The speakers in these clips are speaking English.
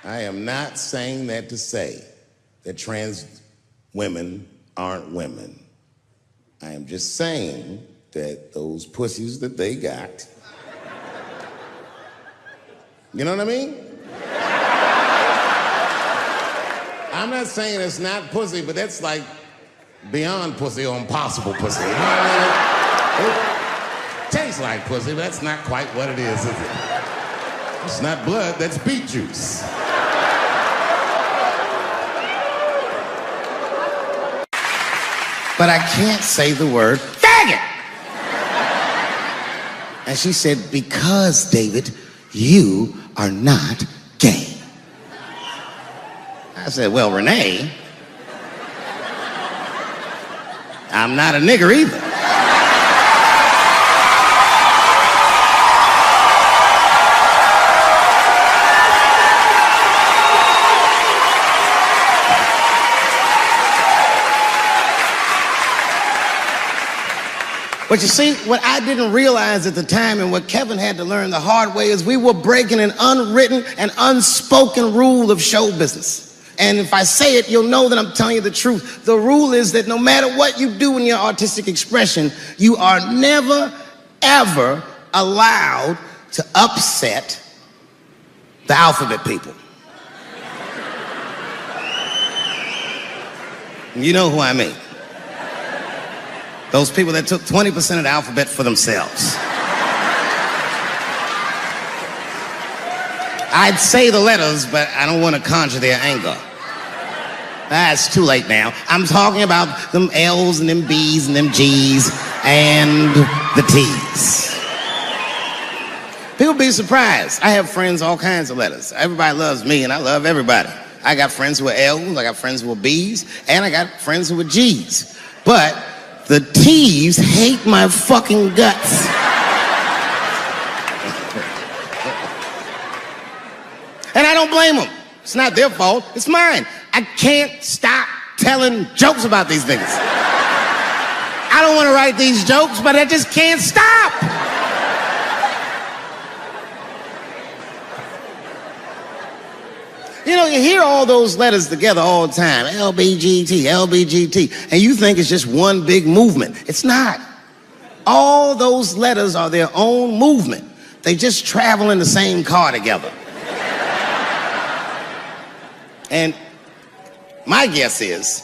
I am not saying that to say that trans women aren't women. I am just saying that those pussies that they got, you know what I mean? I'm not saying it's not pussy, but that's like beyond pussy or impossible pussy. You know what I mean? It tastes like pussy, but that's not quite what it is it? It's not blood, that's beet juice. But I can't say the word faggot. And she said, because, David, you are not gay. I said, well, Renee, I'm not a nigger either. But you see, what I didn't realize at the time and what Kevin had to learn the hard way is we were breaking an unwritten and unspoken rule of show business. And if I say it, you'll know that I'm telling you the truth. The rule is that no matter what you do in your artistic expression, you are never, ever allowed to upset the alphabet people. You know who I mean. Those people that took 20% of the alphabet for themselves. I'd say the letters, but I don't want to conjure their anger. It's too late now. I'm talking about them L's and them B's and them G's and the T's. People be surprised. I have friends, all kinds of letters. Everybody loves me and I love everybody. I got friends who are L's, I got friends who are B's, and I got friends who are G's. But the T's hate my fucking guts. And I don't blame them. It's not their fault, it's mine. I can't stop telling jokes about these things. I don't want to write these jokes, but I just can't stop. You know, you hear all those letters together all the time, LBGT, LBGT, and you think it's just one big movement. It's not. All those letters are their own movement. They just travel in the same car together. And my guess is,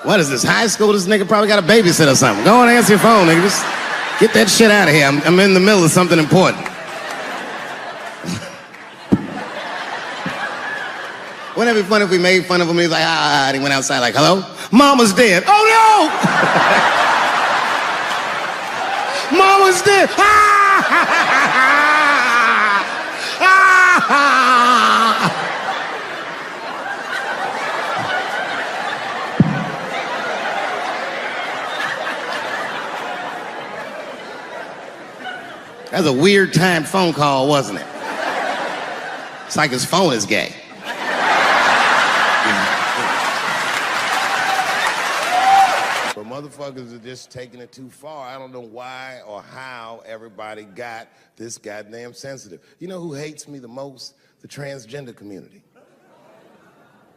what is this, high school? This nigga probably got a babysitter or something. Go and answer your phone, nigga. Just get that shit out of here. I'm in the middle of something important. Wouldn't it be funny if we made fun of him? He's like, ah, and he went outside like, hello? Mama's dead. Oh no! Mama's dead. Ah! That was a weird timed phone call, wasn't it? It's like his phone is gay. But motherfuckers are just taking it too far. I don't know why or how everybody got this goddamn sensitive. You know who hates me the most? The transgender community.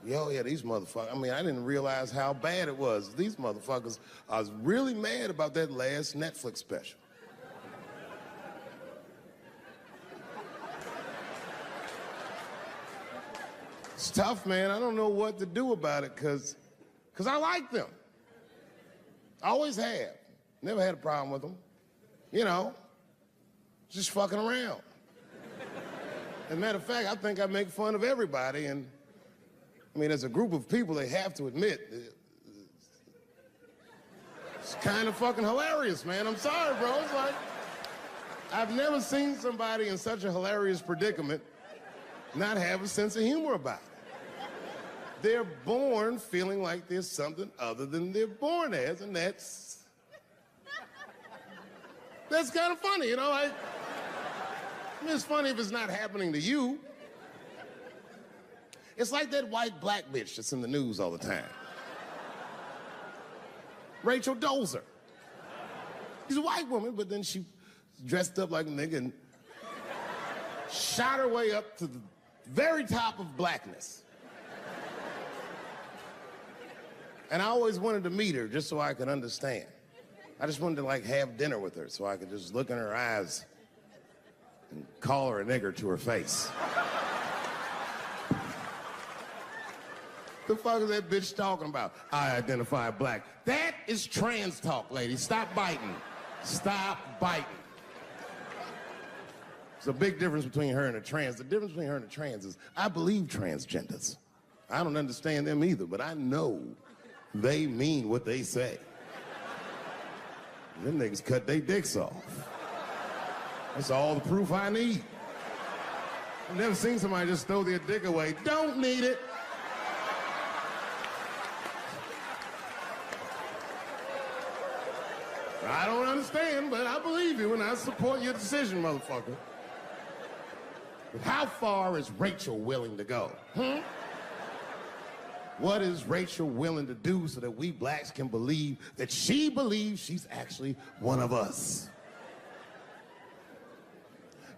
Yo, yeah, these motherfuckers. I mean, I didn't realize how bad it was. These motherfuckers are really mad about that last Netflix special. It's tough, man. I don't know what to do about it because I like them. I always have. Never had a problem with them. You know, just fucking around. As a matter of fact, I think I make fun of everybody. And I mean, as a group of people, they have to admit, it's kind of fucking hilarious, man. I'm sorry, bro. It's like, I've never seen somebody in such a hilarious predicament not have a sense of humor about it. They're born feeling like there's something other than they're born as, and that's kind of funny, you know? I mean, it's funny if it's not happening to you. It's like that white black bitch that's in the news all the time. Rachel Dolezal. She's a white woman, but then she dressed up like a nigga and shot her way up to the very top of blackness. And I always wanted to meet her just so I could understand. I just wanted to like have dinner with her so I could just look in her eyes and call her a nigger to her face. The fuck is that bitch talking about? I identify black. That is trans talk, lady. Stop biting. Stop biting. There's a big difference between her and a trans. The difference between her and a trans is I believe transgenders. I don't understand them either, but I know they mean what they say. Them niggas cut their dicks off. That's all the proof I need. I've never seen somebody just throw their dick away. Don't need it. I don't understand, but I believe you and I support your decision, motherfucker. But how far is Rachel willing to go? What is Rachel willing to do so that we blacks can believe that she believes she's actually one of us?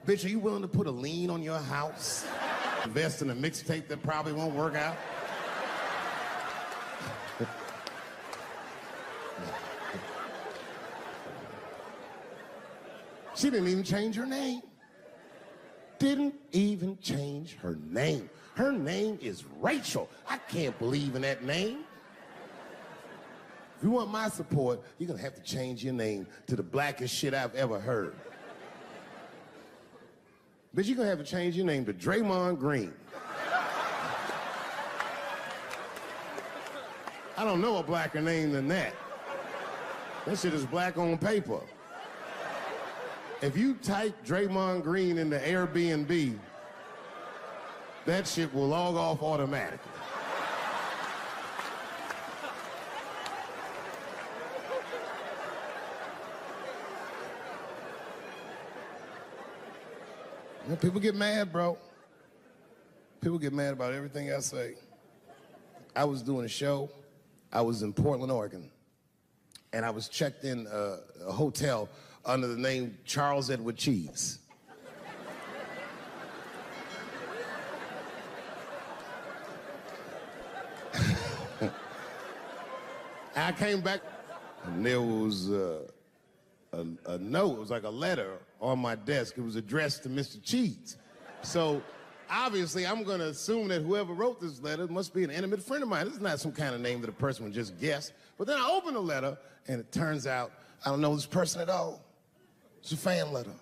Bitch, are you willing to put a lien on your house? Invest in a mixtape that probably won't work out? She didn't even change her name. Didn't even change her name. Her name is Rachel. I can't believe in that name. If you want my support, you're gonna have to change your name to the blackest shit I've ever heard. Bitch, you're gonna have to change your name to Draymond Green. I don't know a blacker name than that. That shit is black on paper. If you type Draymond Green into Airbnb, that shit will log off automatically. You know, people get mad, bro. People get mad about everything I say. I was doing a show. I was in Portland, Oregon, and I was checked in a hotel under the name Charles Edward Cheese. I came back, and there was a note. It was like a letter on my desk. It was addressed to Mr. Cheese. So obviously, I'm going to assume that whoever wrote this letter must be an intimate friend of mine. This is not some kind of name that a person would just guess. But then I open the letter, and it turns out I don't know this person at all. It's a fan letter.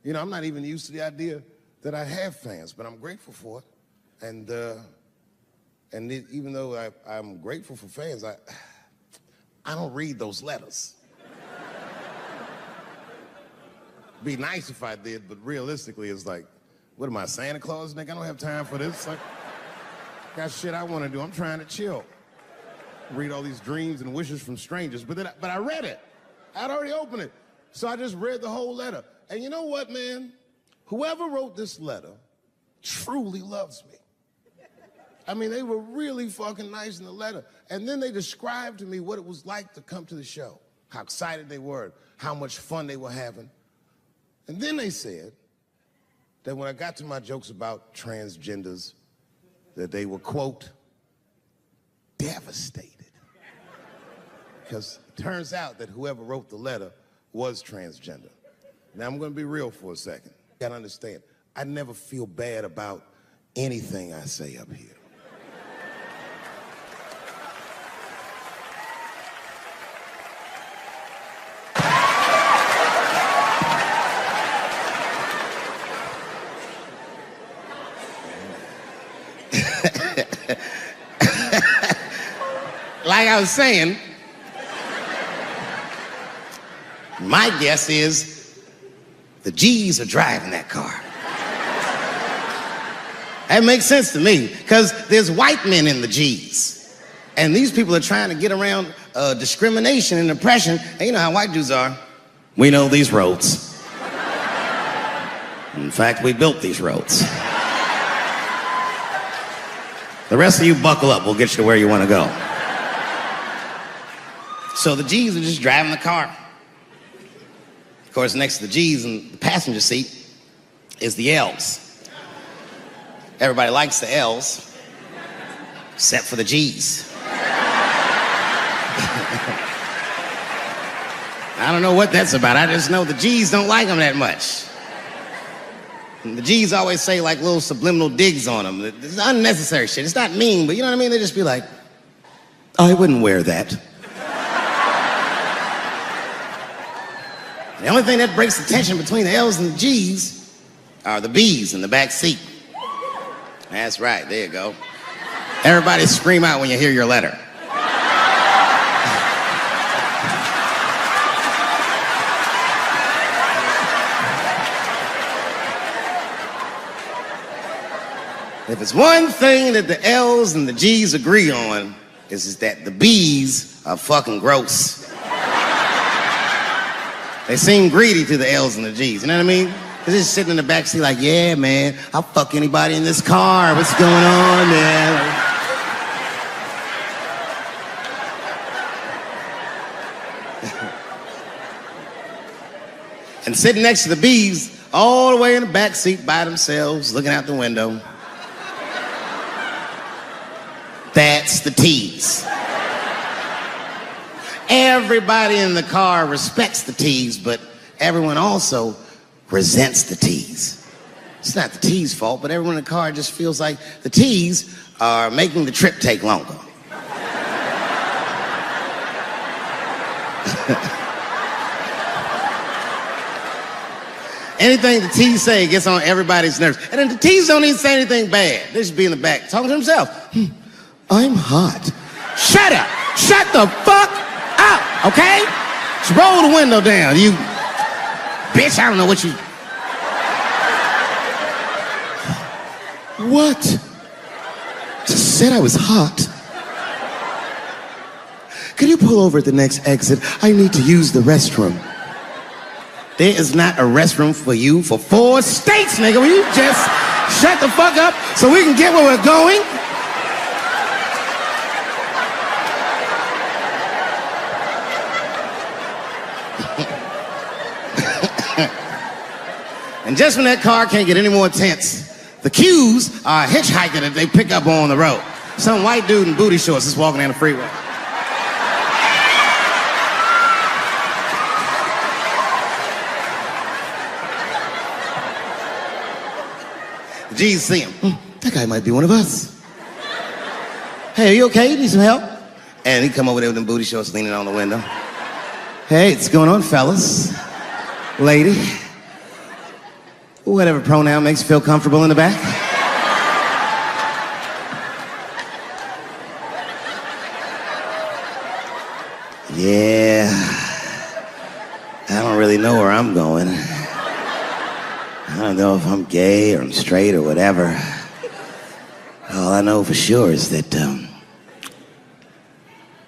You know, I'm not even used to the idea that I have fans, but I'm grateful for it. And even though I'm grateful for fans, I don't read those letters. Be nice if I did, but realistically, it's like, what am I, Santa Claus, nigga? I don't have time for this. Like, got shit I want to do. I'm trying to chill. Read all these dreams and wishes from strangers, but I read it. I'd already opened it. So I just read the whole letter. And you know what, man? Whoever wrote this letter truly loves me. I mean, they were really fucking nice in the letter. And then they described to me what it was like to come to the show, how excited they were, how much fun they were having. And then they said that when I got to my jokes about transgenders, that they were, quote, devastated. Because it turns out that whoever wrote the letter was transgender. Now, I'm going to be real for a second. You got to understand, I never feel bad about anything I say up here. Like I was saying, my guess is the G's are driving that car. That makes sense to me, because there's white men in the G's. And these people are trying to get around discrimination and oppression. And you know how white dudes are. We know these roads. In fact, we built these roads. The rest of you buckle up, we'll get you to where you want to go. So the G's are just driving the car. Of course, next to the G's in the passenger seat is the L's. Everybody likes the L's, except for the G's. I don't know what that's about. I just know the G's don't like them that much. And the G's always say like little subliminal digs on them. It's unnecessary shit. It's not mean, but you know what I mean? They just be like, I wouldn't wear that. The only thing that breaks the tension between the L's and the G's are the B's in the back seat. That's right, there you go. Everybody scream out when you hear your letter. If it's one thing that the L's and the G's agree on, is that the B's are fucking gross. They seem greedy to the L's and the G's, you know what I mean? They're just sitting in the backseat like, yeah, man, I'll fuck anybody in this car. What's going on, man? And sitting next to the B's, all the way in the backseat by themselves, looking out the window. That's the T's. Everybody in the car respects the T's, but everyone also resents the T's. It's not the T's' fault, but everyone in the car just feels like the T's are making the trip take longer. Anything the T's say gets on everybody's nerves. And then the T's don't even say anything bad. They just be in the back talking to themselves. I'm hot. Shut up. Shut the fuck up, okay? Just roll the window down, you bitch. I don't know what you... What? Just said I was hot. Can you pull over at the next exit? I need to use the restroom. There is not a restroom for you for 4 states, nigga. Will you just shut the fuck up so we can get where we're going? And just when that car can't get any more tense, the Q's are a hitchhiker that they pick up on the road. Some white dude in booty shorts is walking down the freeway. The G's see him. That guy might be one of us. Hey, are you okay? You need some help? And he come over there with them booty shorts leaning on the window. Hey, what's going on, fellas? Lady? Whatever pronoun makes you feel comfortable in the back. Yeah, I don't really know where I'm going. I don't know if I'm gay or I'm straight or whatever. All I know for sure is that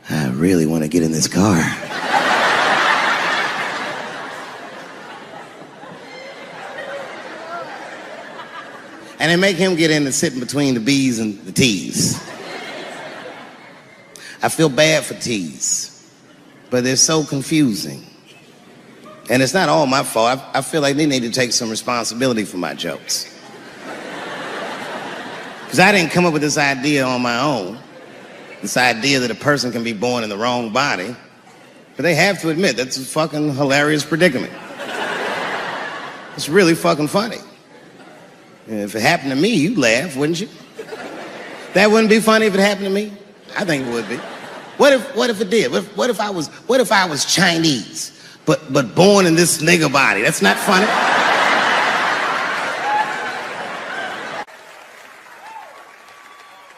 I really want to get in this car. And they make him get in and sit in between the B's and the T's. I feel bad for T's, but they're so confusing. And it's not all my fault. I feel like they need to take some responsibility for my jokes. Because I didn't come up with this idea on my own. This idea that a person can be born in the wrong body. But they have to admit, that's a fucking hilarious predicament. It's really fucking funny. If it happened to me, you'd laugh, wouldn't you? That wouldn't be funny if it happened to me? I think it would be. What if it did? What if I was Chinese, but born in this nigga body? That's not funny.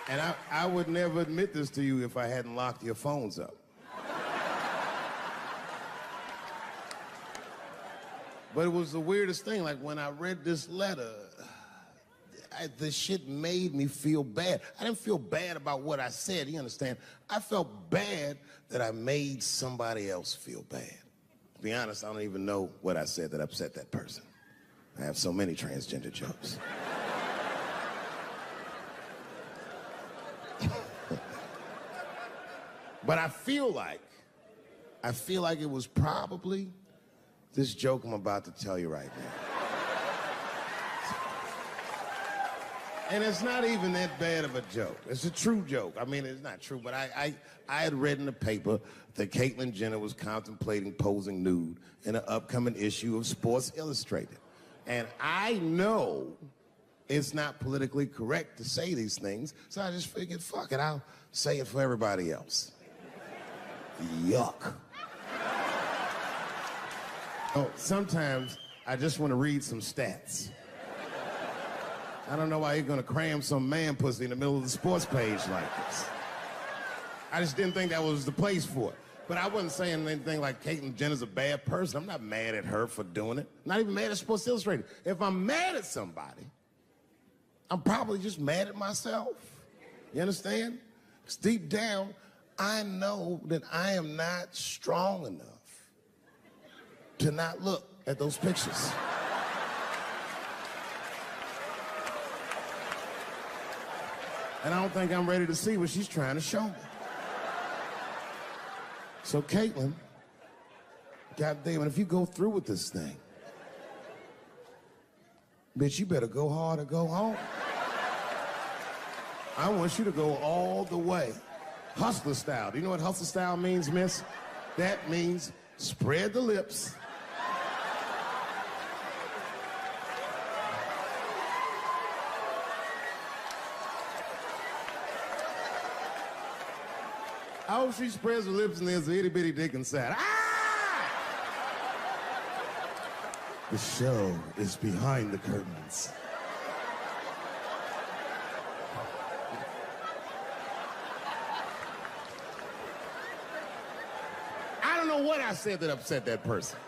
And I would never admit this to you if I hadn't locked your phones up. But it was the weirdest thing. Like when I read this letter, this shit made me feel bad. I didn't feel bad about what I said, you understand? I felt bad that I made somebody else feel bad. To be honest, I don't even know what I said that upset that person. I have so many transgender jokes. But I feel like it was probably this joke I'm about to tell you right now. And it's not even that bad of a joke. It's a true joke. I mean, it's not true, but I had read in the paper that Caitlyn Jenner was contemplating posing nude in an upcoming issue of Sports Illustrated. And I know it's not politically correct to say these things, so I just figured, fuck it, I'll say it for everybody else. Yuck. Oh, sometimes I just want to read some stats. I don't know why you're gonna cram some man pussy in the middle of the sports page like this. I just didn't think that was the place for it. But I wasn't saying anything like Caitlyn Jenner's a bad person. I'm not mad at her for doing it. Not even mad at Sports Illustrated. If I'm mad at somebody, I'm probably just mad at myself. You understand? Because deep down, I know that I am not strong enough to not look at those pictures. And I don't think I'm ready to see what she's trying to show me. So Caitlyn, goddamn it, if you go through with this thing, bitch, you better go hard or go home. I want you to go all the way. Hustler style. Do you know what hustler style means, miss? That means spread the lips. I hope she spreads her lips and there's an itty bitty dick inside. Ah! The show is behind the curtains. I don't know what I said that upset that person.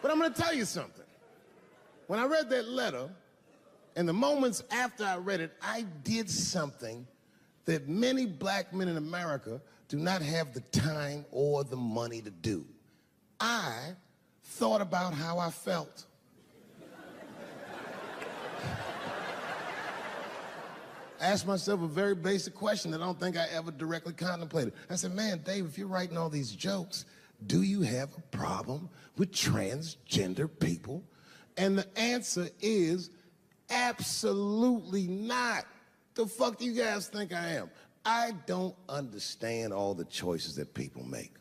But I'm gonna tell you something. When I read that letter, and the moments after I read it, I did something that many black men in America do not have the time or the money to do. I thought about how I felt. I asked myself a very basic question that I don't think I ever directly contemplated. I said, man, Dave, if you're writing all these jokes, do you have a problem with transgender people? And the answer is absolutely not. The fuck do you guys think I am? I don't understand all the choices that people make.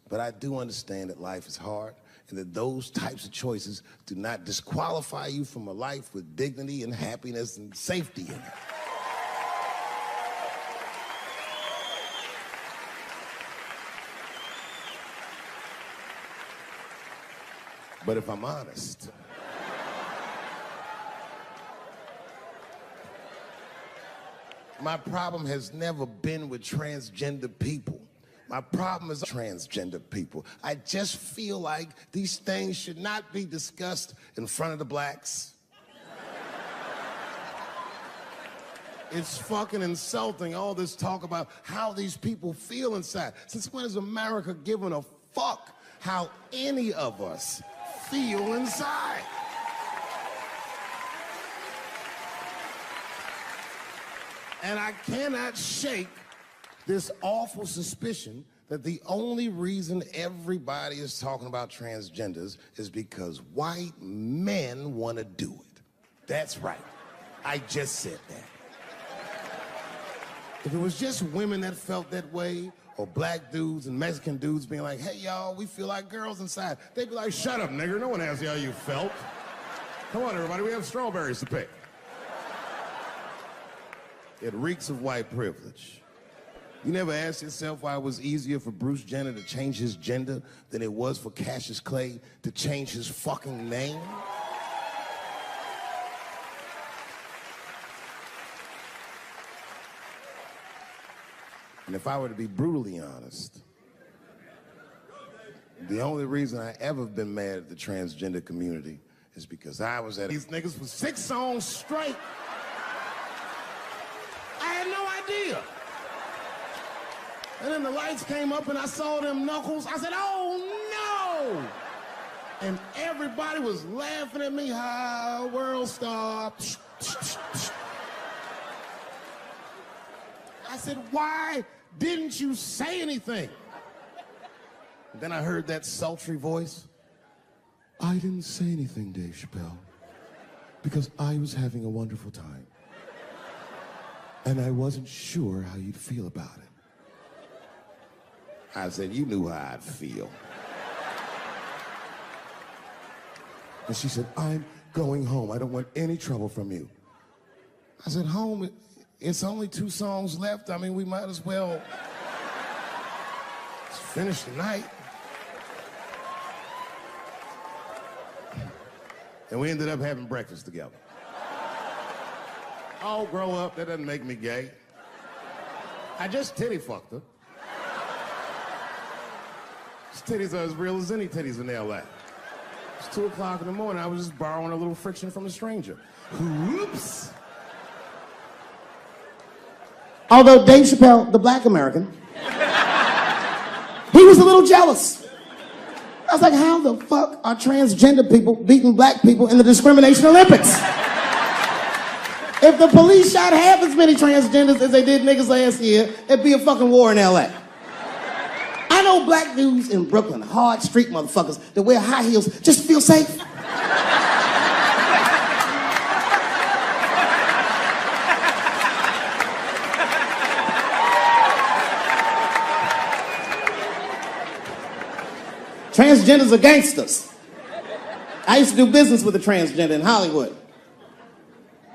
But I do understand that life is hard and that those types of choices do not disqualify you from a life with dignity and happiness and safety in it. But if I'm honest, my problem has never been with transgender people. My problem is transgender people. I just feel like these things should not be discussed in front of the blacks. It's fucking insulting, all this talk about how these people feel inside. Since when has America given a fuck how any of us feel inside? And I cannot shake this awful suspicion that the only reason everybody is talking about transgenders is because white men want to do it. That's right. I just said that. If it was just women that felt that way, or black dudes and Mexican dudes being like, hey, y'all, we feel like girls inside, they'd be like, shut up, nigger. No one asked you how you felt. Come on, everybody, we have strawberries to pick. It reeks of white privilege. You never asked yourself why it was easier for Bruce Jenner to change his gender than it was for Cassius Clay to change his fucking name? And if I were to be brutally honest, the only reason I ever been mad at the transgender community is because I was at these niggas for 6 songs straight. And then the lights came up and I saw them knuckles. I said, oh no! And everybody was laughing at me. Hi, world star. I said, why didn't you say anything? And then I heard that sultry voice. I didn't say anything, Dave Chappelle, because I was having a wonderful time. And I wasn't sure how you'd feel about it. I said, you knew how I'd feel. And she said, I'm going home. I don't want any trouble from you. I said, home, it's only 2 songs left. I mean, we might as well finish the night. And we ended up having breakfast together. Oh, grow up, that doesn't make me gay. I just titty fucked her. His titties are as real as any titties in L.A. It's 2 o'clock in the morning. I was just borrowing a little friction from a stranger. Whoops. Although Dave Chappelle, the black American, he was a little jealous. I was like, how the fuck are transgender people beating black people in the discrimination Olympics? If the police shot half as many transgenders as they did niggas last year, it'd be a fucking war in LA. I know black dudes in Brooklyn, hard street motherfuckers that wear high heels just to feel safe. Transgenders are gangsters. I used to do business with a transgender in Hollywood.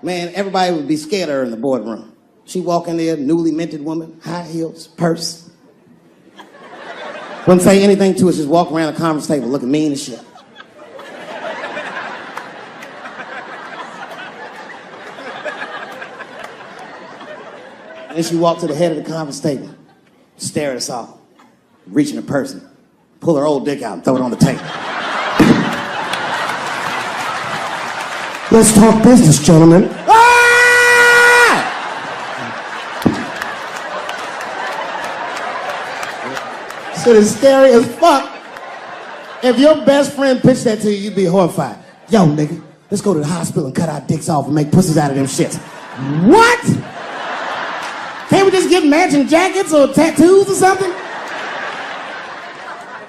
Man, everybody would be scared of her in the boardroom. She'd walk in there, newly minted woman, high heels, purse. Wouldn't say anything to us, just walk around the conference table looking mean as shit. And then she walked to the head of the conference table, stare at us all, reach in her purse, pull her old dick out and throw it on the table. Let's talk business, gentlemen. Ah! Shit is scary as fuck. If your best friend pitched that to you, you'd be horrified. Yo, nigga, let's go to the hospital and cut our dicks off and make pussies out of them shits. What? Can't we just get matching jackets or tattoos or something?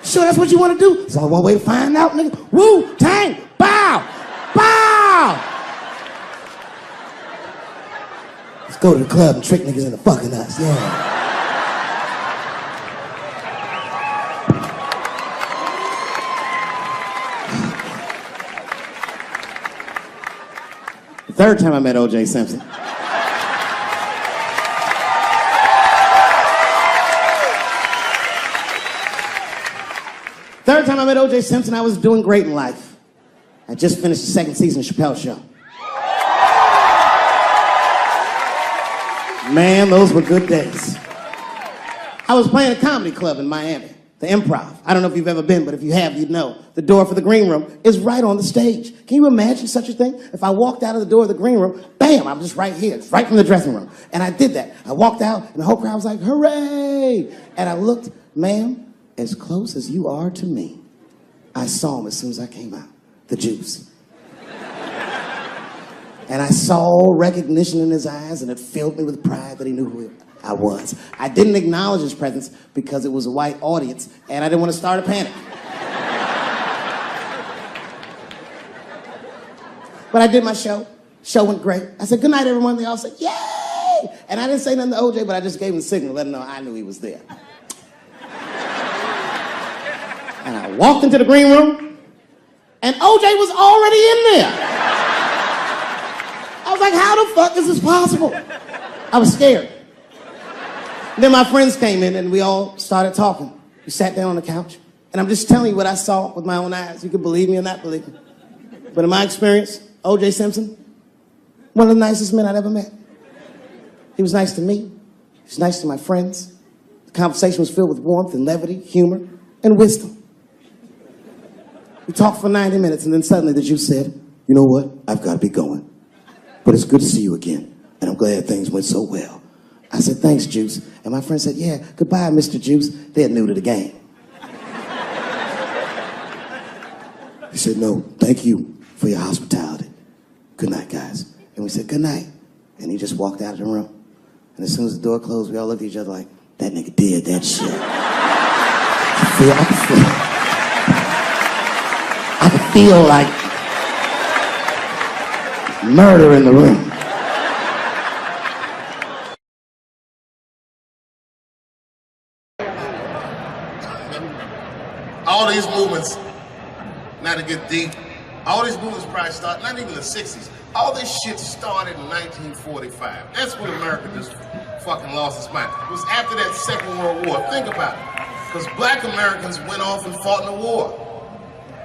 Sure, that's what you want to do? There's only one way to find out, nigga. Wu-Tang, bow, bow. Let's go to the club and trick niggas into fucking us, yeah. The third time I met O.J. Simpson. Third time I met O.J. Simpson, I was doing great in life. I just finished the 2nd season of Chappelle Show. Man, those were good days. I was playing a comedy club in Miami, the Improv. I don't know if you've ever been, but if you have, you'd know. The door for the green room is right on the stage. Can you imagine such a thing? If I walked out of the door of the green room, bam, I'm just right here. It's right from the dressing room. And I did that. I walked out, and the whole crowd was like, hooray! And I looked, ma'am, as close as you are to me, I saw him as soon as I came out, the juice. And I saw recognition in his eyes, and it filled me with pride that he knew who I was. I didn't acknowledge his presence because it was a white audience, and I didn't want to start a panic. But I did my show. Show went great. I said, good night, everyone. They all said, yay! And I didn't say nothing to OJ, but I just gave him a signal, let him know I knew he was there. And I walked into the green room, and OJ was already in there. I was like, how the fuck is this possible? I was scared. Then my friends came in, and we all started talking. We sat down on the couch, and I'm just telling you what I saw with my own eyes. You can believe me or not believe me. But in my experience, O.J. Simpson, one of the nicest men I'd ever met. He was nice to me. He was nice to my friends. The conversation was filled with warmth and levity, humor, and wisdom. We talked for 90 minutes, and then suddenly the Juice said, you know what? I've got to be going. But it's good to see you again, and I'm glad things went so well. I said, thanks, Juice. And my friend said, yeah, goodbye, Mr. Juice. They're new to the game. He said, no, thank you for your hospitality. Good night, guys. And we said, good night. And he just walked out of the room. And as soon as the door closed, we all looked at each other like, that nigga did that shit. I could feel like murder in the room. All these movements, not to get deep, all these movements probably started, not even the 60s. All this shit started in 1945. That's when America just fucking lost its mind. It was after that Second World War. Think about it. Because black Americans went off and fought in the war.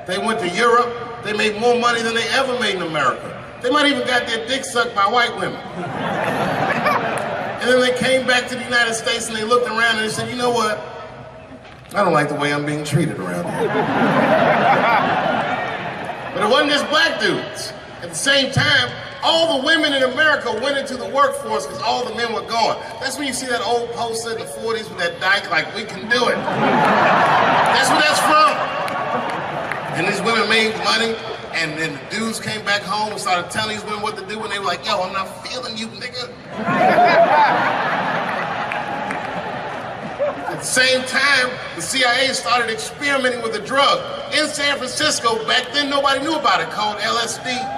They went to Europe. They made more money than they ever made in America. They might even got their dick sucked by white women. And then they came back to the United States and they looked around and they said, you know what? I don't like the way I'm being treated around here. But it wasn't just black dudes. At the same time, all the women in America went into the workforce because all the men were gone. That's when you see that old poster in the 40s with that dyke, like, we can do it. That's where that's from. And these women made money, and then the dudes came back home and started telling these women what to do, and they were like, yo, I'm not feeling you, nigga. At the same time, the CIA started experimenting with a drug in San Francisco. Back then, nobody knew about it, called LSD.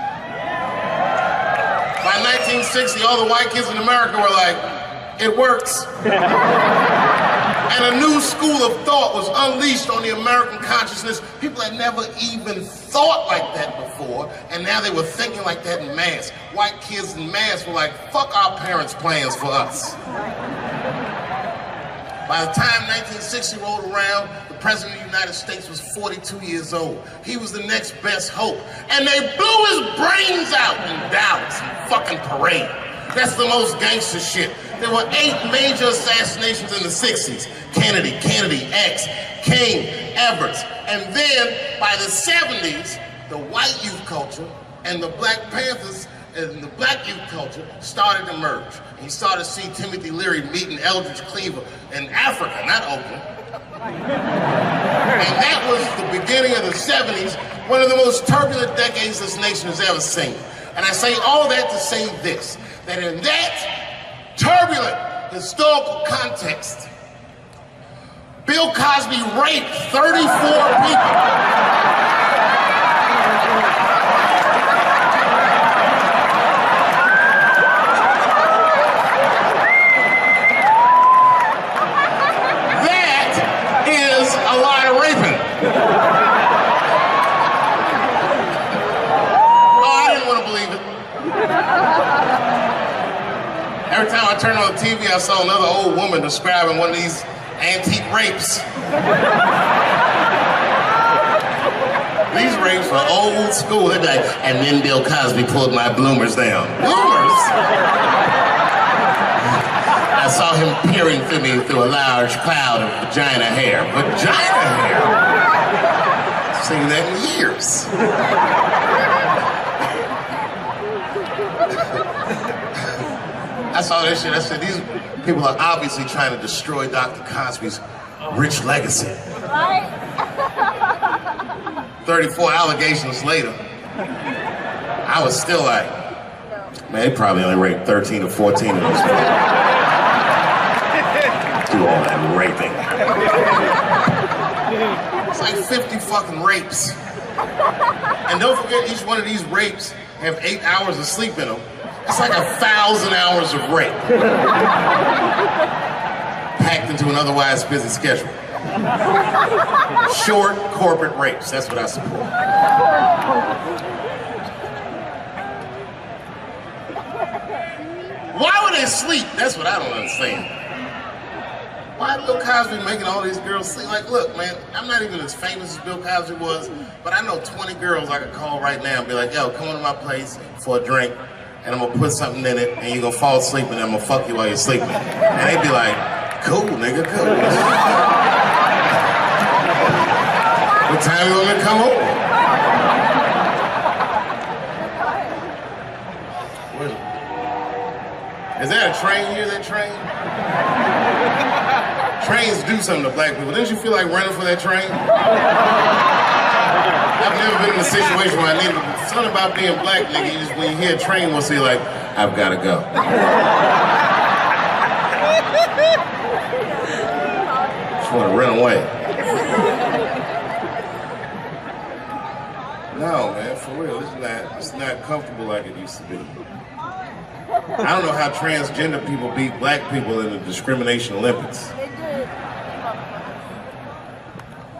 By 1960, all the white kids in America were like, it works. And a new school of thought was unleashed on the American consciousness. People had never even thought like that before, and now they were thinking like that in mass. White kids in mass were like, fuck our parents' plans for us. By the time 1960 rolled around, the President of the United States was 42 years old. He was the next best hope. And they blew his brains out in Dallas, in fucking parade. That's the most gangster shit. There were 8 major assassinations in the 60s. Kennedy, X, King, Everett. And then, by the 70s, the white youth culture and the Black Panthers and the black youth culture started to merge. And you started to see Timothy Leary meeting Eldridge Cleaver in Africa, not Oakland. And that was the beginning of the 70s, one of the most turbulent decades this nation has ever seen. And I say all that to say this, that in that turbulent historical context, Bill Cosby raped 34 people. Every time I turned on the TV, I saw another old woman describing one of these antique rapes. These rapes were old school. They'd be like, and then Bill Cosby pulled my bloomers down. Bloomers? I saw him peering through me through a large cloud of vagina hair. Vagina hair? I've seen that in years. I saw that shit. I said, these people are obviously trying to destroy Dr. Cosby's rich legacy. Right? 34 allegations later, I was still like, man, they probably only raped 13 or 14 of those people. Do all that raping. It's like 50 fucking rapes. And don't forget, each one of these rapes have 8 hours of sleep in them. It's like 1,000 hours of rape. Packed into an otherwise busy schedule. Short corporate rapes, that's what I support. Why would they sleep? That's what I don't understand. Why is Bill Cosby making all these girls sleep? Like, look, man, I'm not even as famous as Bill Cosby was, but I know 20 girls I could call right now and be like, yo, come on to my place for a drink, and I'm gonna put something in it, and you're gonna fall asleep, and I'm gonna fuck you while you're sleeping. And they'd be like, cool, nigga, cool. What time you want me to come over? Is that a train here, that train? Trains do something to black people. Didn't you feel like running for that train? I've never been in a situation where I needed to. Something about being black, nigga, you just, when you hear a train, we'll say like, I've gotta go. Just wanna run away. No, man, for real, it's not comfortable like it used to be. I don't know how transgender people beat black people in the discrimination Olympics.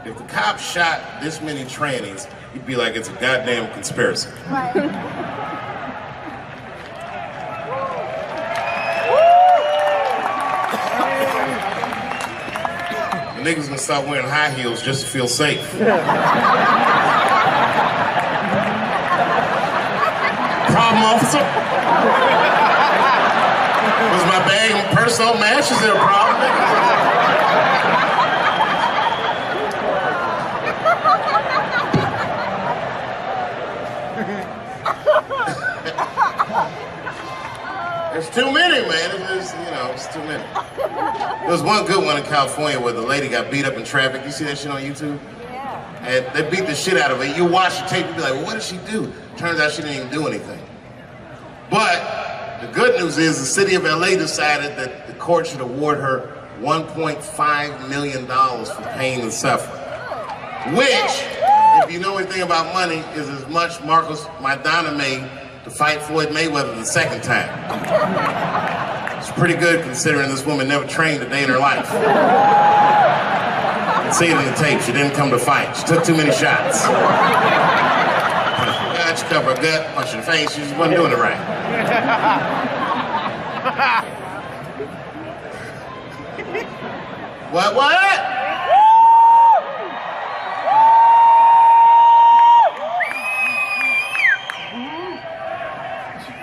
If the cops shot this many trannies, you'd be like, it's a goddamn conspiracy. Right. The niggas gonna start wearing high heels just to feel safe. Problem, officer? Was my bag and purse all matched? Is there a problem? There's too many, man. It's too many. There was one good one in California where the lady got beat up in traffic. You see that shit on YouTube? Yeah. And they beat the shit out of her. You watch the tape, you be like, well, what did she do? Turns out she didn't even do anything. But the good news is the city of LA decided that the court should award her $1.5 million for pain and suffering. Which, if you know anything about money, is as much Marcos Maidana made to fight Floyd Mayweather the second time. It's pretty good considering this woman never trained a day in her life. You can see it in the tape. She didn't come to fight. She took too many shots. She covered her gut, punched her in the face. She just wasn't doing it right. What?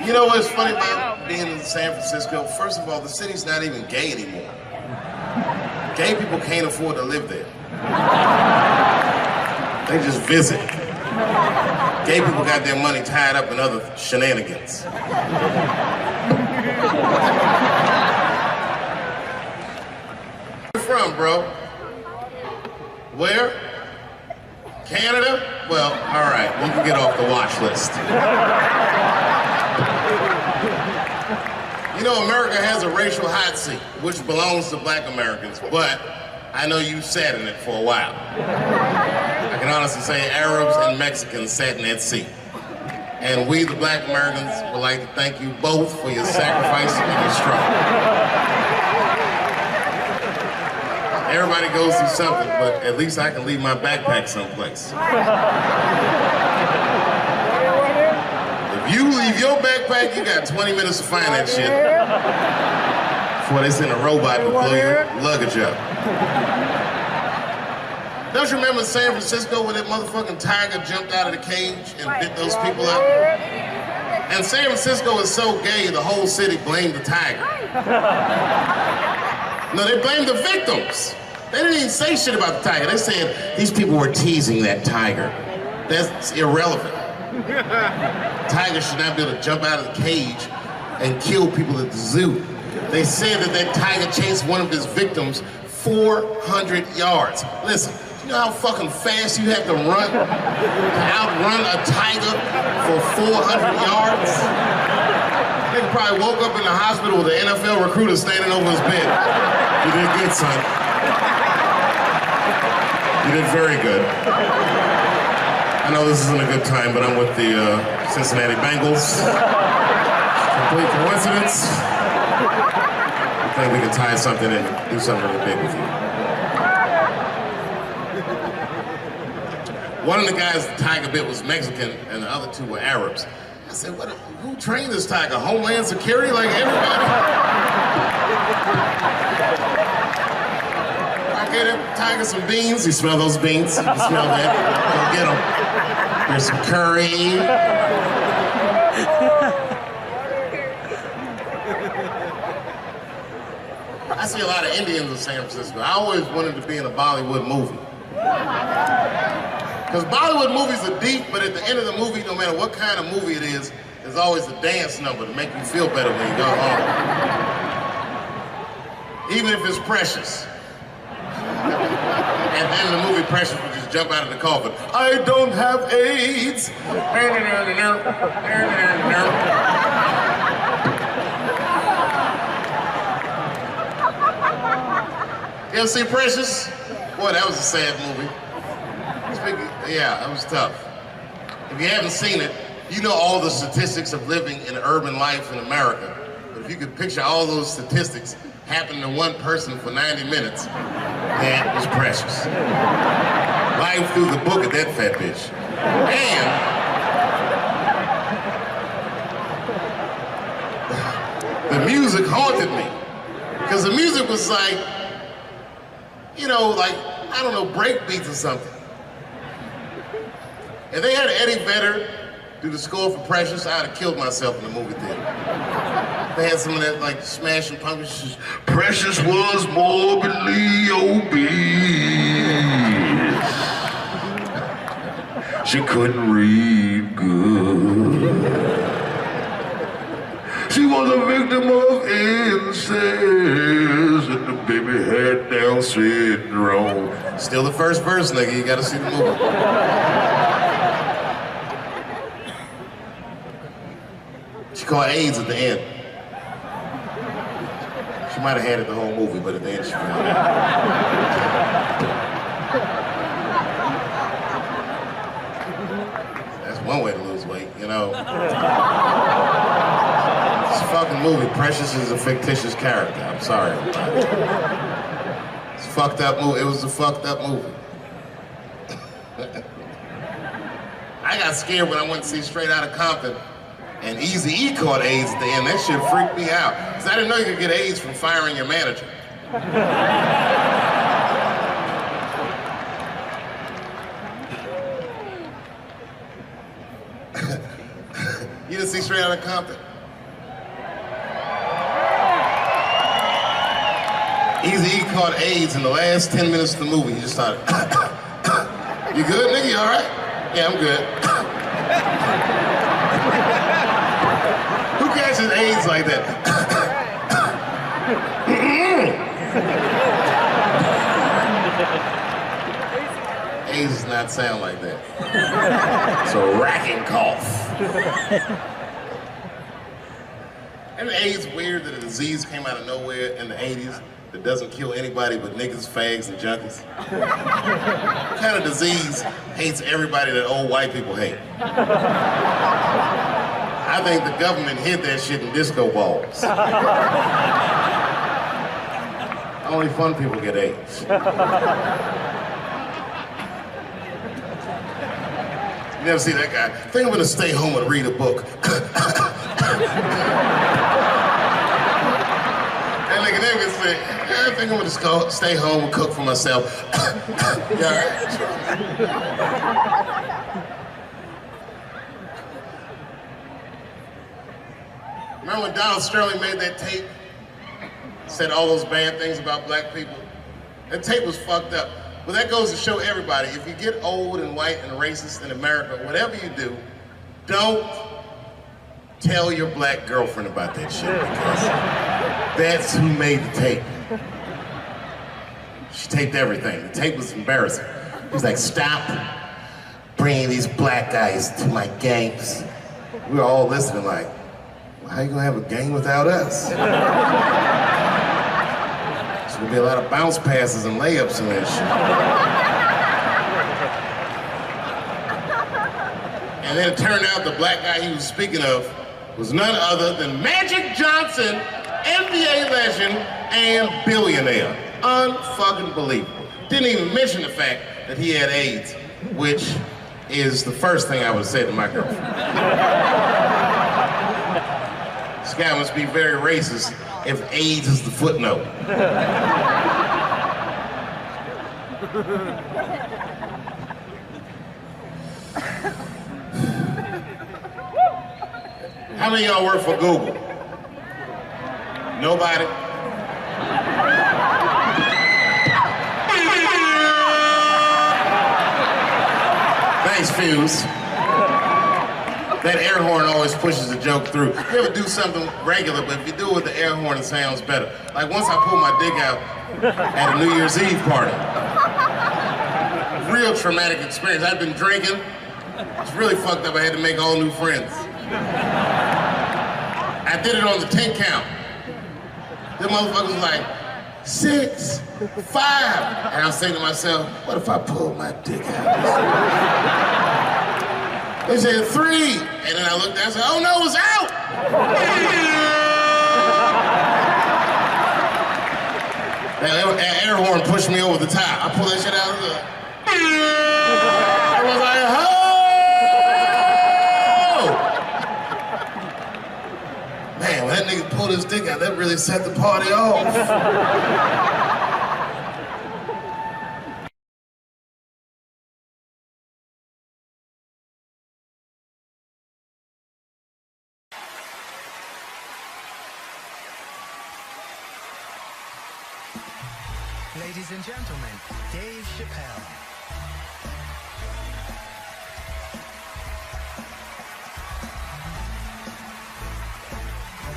You know what's funny about being in San Francisco? First of all, the city's not even gay anymore. Gay people can't afford to live there. They just visit. Gay people got their money tied up in other shenanigans. Where you from, bro? Where? Canada? Well, all right, you can get off the watch list. You know, America has a racial hot seat, which belongs to black Americans, but I know you sat in it for a while. I can honestly say Arabs and Mexicans sat in that seat. And we, the black Americans, would like to thank you both for your sacrifice and your struggle. Everybody goes through something, but at least I can leave my backpack someplace. If you leave your backpack, you got 20 minutes to find that shit before they send a robot to blow your luggage up. Don't you remember San Francisco when that motherfucking tiger jumped out of the cage and bit those people up? And San Francisco is so gay, the whole city blamed the tiger. No, they blamed the victims. They didn't even say shit about the tiger. They said these people were teasing that tiger. That's irrelevant. Tigers should not be able to jump out of the cage and kill people at the zoo. They said that that tiger chased one of his victims 400 yards. Listen, you know how fucking fast you have to run to outrun a tiger for 400 yards? They probably woke up in the hospital with an NFL recruiter standing over his bed. You did good, son. You did very good. I know this isn't a good time, but I'm with the Cincinnati Bengals. Complete coincidence. I think we can tie something in and do something really big with you. One of the guys the tiger bit was Mexican, and the other two were Arabs. I said, who trained this tiger? Homeland Security, like everybody? I gave that tiger some beans. You smell those beans? You can smell that. Go get them. Here's some curry. I see a lot of Indians in San Francisco. I always wanted to be in a Bollywood movie. Because Bollywood movies are deep, but at the end of the movie, no matter what kind of movie it is, there's always a dance number to make you feel better when you go home. Even if it's Precious. At the end of the movie, Precious would just jump out of the coffin. I don't have AIDS. You ever see Precious? Boy, that was a sad movie. Yeah, that was tough. If you haven't seen it, you know all the statistics of living in urban life in America. But if you could picture all those statistics happening to one person for 90 minutes, that was Precious. Life through the book of that fat bitch. And the music haunted me. Because the music was like, you know, like, I don't know, break beats or something. If they had Eddie Vedder do the score for Precious, I'd have killed myself in the movie theater. They had some of that, like, Smashing Pumpkins. Precious was morbidly obese. She couldn't read good. She was a victim of incest, and the baby had Down syndrome. Still the first verse, nigga. You gotta see the movie. She caught AIDS at the end. She might have had it the whole movie, but at the end she found it. That's one way to lose weight, you know. It's a fucking movie. Precious is a fictitious character. I'm sorry. It's a fucked up movie. It was a fucked up movie. I got scared when I went to see Straight Outta Compton. And Eazy-E caught AIDS at the end. That shit freaked me out. Because I didn't know you could get AIDS from firing your manager. You didn't see Straight Outta Compton? Eazy-E caught AIDS in the last 10 minutes of the movie. He just started, you good, nigga? You all right? Yeah, I'm good. Who catches AIDS like that? AIDS does not sound like that. It's a racking cough. And AIDS weird that a disease came out of nowhere in the 80s that doesn't kill anybody but niggas, fags, and junkies? What kind of disease hates everybody that old white people hate? I think the government hid that shit in disco balls. Only fun people get AIDS. You never see that guy? I think I'm gonna stay home and read a book. And nigga can say, I think I'm gonna just go stay home and cook for myself. You all right? Remember when Donald Sterling made that tape? Said all those bad things about black people? That tape was fucked up. But that goes to show everybody, if you get old and white and racist in America, whatever you do, don't tell your black girlfriend about that shit, because that's who made the tape. She taped everything. The tape was embarrassing. He was like, stop bringing these black guys to my games. We were all listening like, well, how you gonna have a game without us? There's gonna be a lot of bounce passes and layups in that shit. And then it turned out the black guy he was speaking of was none other than Magic Johnson, NBA legend and billionaire. Unfucking believable. Didn't even mention the fact that he had AIDS, which is the first thing I would say to my girlfriend. This guy must be very racist if AIDS is the footnote. How many of y'all work for Google? Nobody? Thanks, Fuse. That air horn always pushes the joke through. You ever do something regular, but if you do it with the air horn, it sounds better. Like once I pulled my dick out at a New Year's Eve party. Real traumatic experience. I'd been drinking. It's really fucked up. I had to make all new friends. I did it on the 10 count. Them motherfuckers was like, 6, 5. And I was saying to myself, what if I pulled my dick out? They said 3. And then I looked down and said, oh no, it's out! That air horn pushed me over the top. I pulled that shit out of the... I was like, oh! Man, when that nigga pulled his dick out, that really set the party off. Ladies and gentlemen, Dave Chappelle.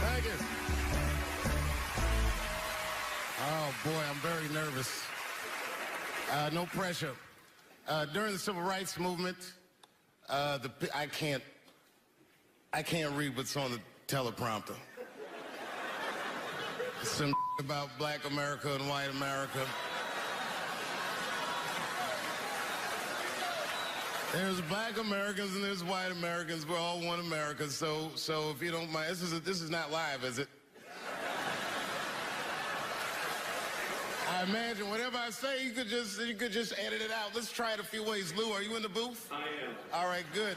Thank you. Oh boy, I'm very nervous. No pressure. During the Civil Rights Movement, I can't read what's on the teleprompter. Some about black America and white America. There's black Americans and there's white Americans. We're all one America. So if you don't mind, this is not live, is it? I imagine whatever I say, you could just edit it out. Let's try it a few ways. Lou, are you in the booth? I am. All right, good.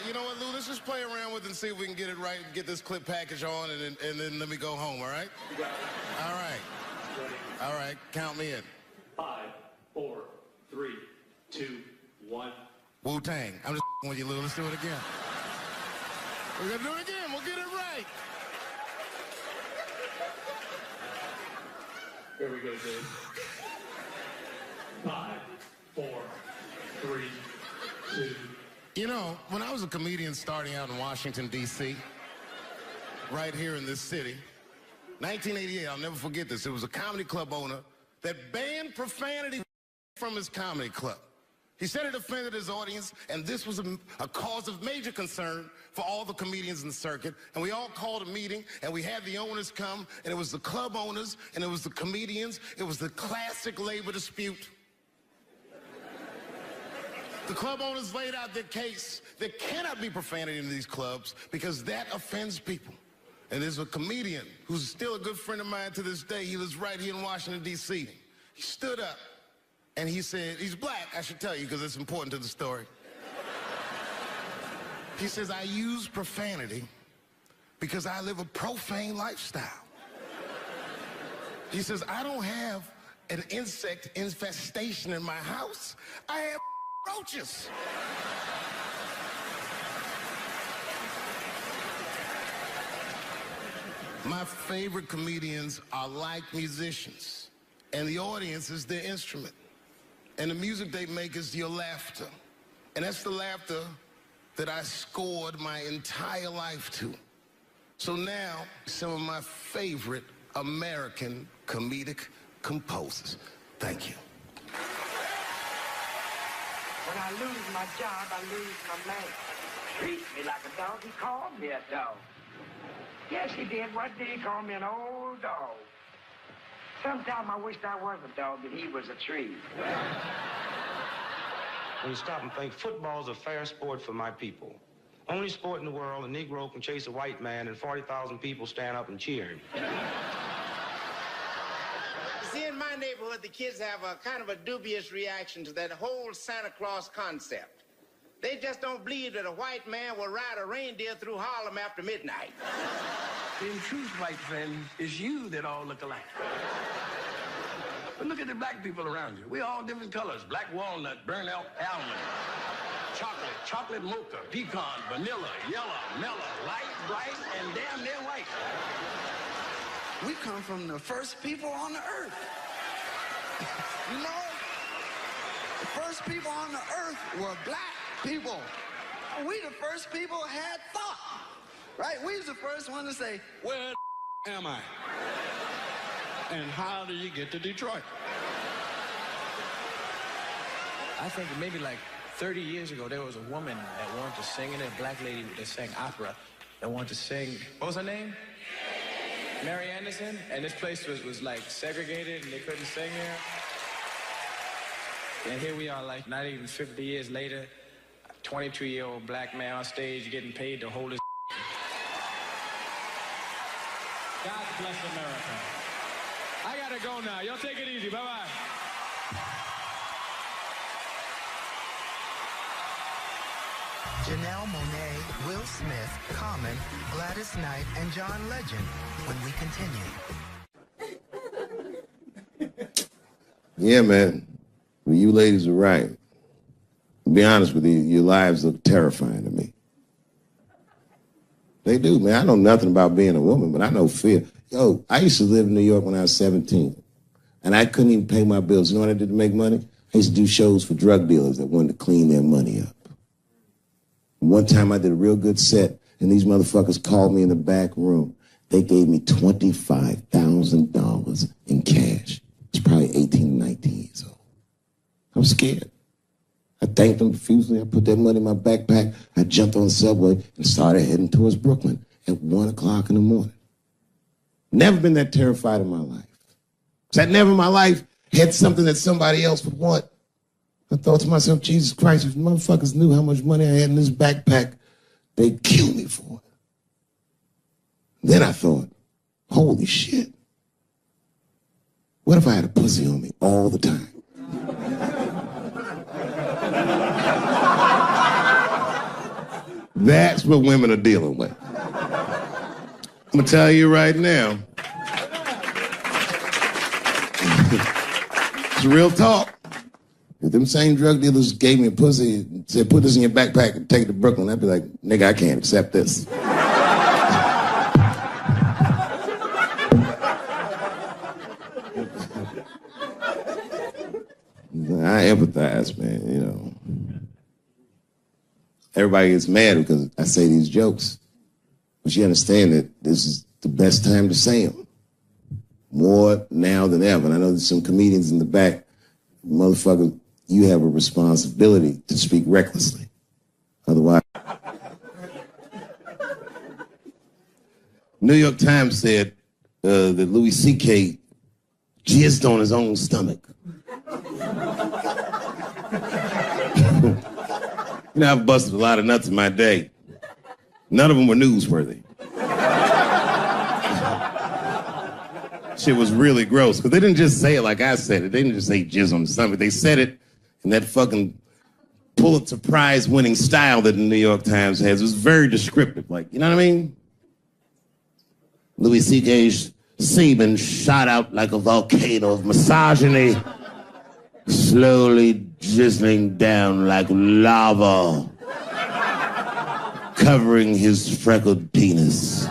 You know what, Lou? Let's just play around with it and see if we can get it right, get this clip package on, and then let me go home, all right? You got it. All right. Ready. All right, count me in. 5, 4, 3, 2, 1. Wu-Tang. I'm just with you, Lou. Let's do it again. We're gonna do it again. We'll get it right. Here we go, Dave. 5, 4, 3, 2. You know, when I was a comedian starting out in Washington, D.C., right here in this city, 1988, I'll never forget this. It was a comedy club owner that banned profanity from his comedy club. He said it offended his audience, and this was a cause of major concern for all the comedians in the circuit. And we all called a meeting, and we had the owners come, and it was the club owners, and it was the comedians. It was the classic labor dispute. The club owners laid out their case. There cannot be profanity in these clubs because that offends people. And there's a comedian who's still a good friend of mine to this day. He lives right here in Washington, D.C. He stood up and he said, he's black, I should tell you because it's important to the story. He says, I use profanity because I live a profane lifestyle. He says, I don't have an insect infestation in my house. I have roaches. My favorite comedians are like musicians, and the audience is their instrument. And the music they make is your laughter. And that's the laughter that I scored my entire life to. So now, some of my favorite American comedic composers. Thank you. When I lose my job, I lose my man. Treat me like a dog. He called me a dog. Yes, he did. What did he call me? An old dog. Sometimes I wished I was a dog and he was a tree. When you stop and think, football's a fair sport for my people. Only sport in the world a Negro can chase a white man and 40,000 people stand up and cheer him. See, in my neighborhood, the kids have a kind of a dubious reaction to that whole Santa Claus concept. They just don't believe that a white man will ride a reindeer through Harlem after midnight. In truth, white friend, it's you that all look alike. But look at the black people around you. We're all different colors. Black walnut, burnt almond, chocolate mocha, pecan, vanilla, yellow, mellow, light, bright, and damn near white. We come from the first people on the earth. You know, the first people on the earth were black people. We the first people had thought, right? We was the first one to say, where am I? And how do you get to Detroit? I think maybe like 30 years ago, there was a woman that wanted to sing, and a black lady that sang opera that wanted to sing. What was her name? Mary Anderson. And this place was like segregated, and they couldn't sing here. And here we are, like not even 50 years later. 22-year-old black man on stage getting paid to hold his. God bless America. I gotta go now. Y'all take it easy. Bye-bye. Janelle Monáe, Will Smith, Common, Gladys Knight, and John Legend when we continue. Yeah, man. Well, you ladies are right. To be honest with you, your lives look terrifying to me. They do, man. I know nothing about being a woman, but I know fear. Yo, I used to live in New York when I was 17, and I couldn't even pay my bills. You know what I did to make money? I used to do shows for drug dealers that wanted to clean their money up. One time I did a real good set, and these motherfuckers called me in the back room. They gave me $25,000 in cash. It's probably 18, 19 years old. I was scared. I thanked them profusely. I put that money in my backpack. I jumped on the subway and started heading towards Brooklyn at 1 o'clock in the morning. Never been that terrified in my life. Because I never in my life had something that somebody else would want. I thought to myself, Jesus Christ, if motherfuckers knew how much money I had in this backpack, they'd kill me for it. Then I thought, holy shit. What if I had a pussy on me all the time? That's what women are dealing with. I'm gonna tell you right now. It's real talk. If them same drug dealers gave me a pussy and said, put this in your backpack and take it to Brooklyn, I'd be like, nigga, I can't accept this. I empathize, man, you know. Everybody gets mad because I say these jokes. But you understand that this is the best time to say them. More now than ever. And I know there's some comedians in the back. Motherfucker, you have a responsibility to speak recklessly. Otherwise. New York Times said that Louis C.K. jizzed on his own stomach. You know, I've busted a lot of nuts in my day. None of them were newsworthy. Shit was really gross, because they didn't just say it like I said it. They didn't just say jizz on the stomach. They said it in that fucking Pulitzer Prize winning style that the New York Times has. It was very descriptive, like, you know what I mean? Louis C.K.'s semen shot out like a volcano of misogyny, slowly drizzling down like lava, covering his freckled penis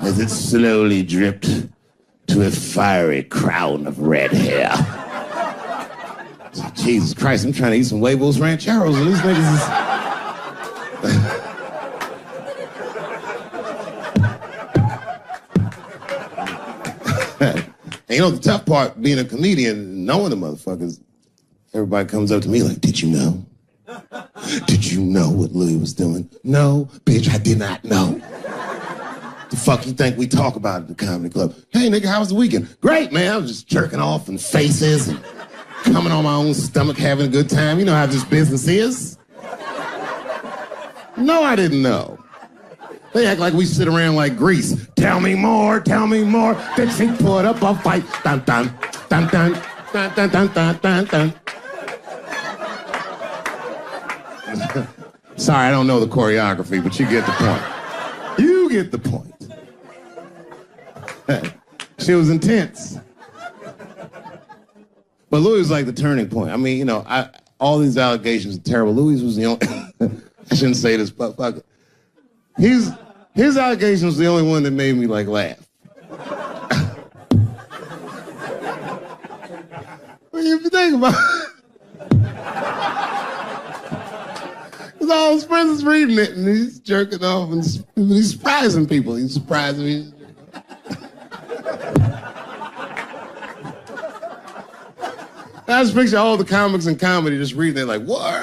as it slowly dripped to a fiery crown of red hair. Jesus Christ, I'm trying to eat some huevos rancheros and these niggas is... And you know, the tough part, being a comedian, knowing the motherfuckers, everybody comes up to me like, did you know? Did you know what Louis was doing? No, bitch, I did not know. The fuck you think we talk about at the comedy club? Hey, nigga, how was the weekend? Great, man. I was just jerking off in faces and coming on my own stomach, having a good time. You know how this business is. No, I didn't know. They act like we sit around like Grease. Tell me more, then she put up a fight. Dun, dun, dun, dun, dun, dun, dun, dun, dun, dun. Sorry, I don't know the choreography, but you get the point. You get the point. She was intense. But Louis was like the turning point. I mean, you know, all these allegations are terrible. Louis was the only... I shouldn't say this, but fuck it. His allegation was the only one that made me, like, laugh. Well, if you think about it, because all his friends is reading it, and he's jerking off, and he's surprising people. He's surprising me. I just picture all the comics in comedy just reading it like, what?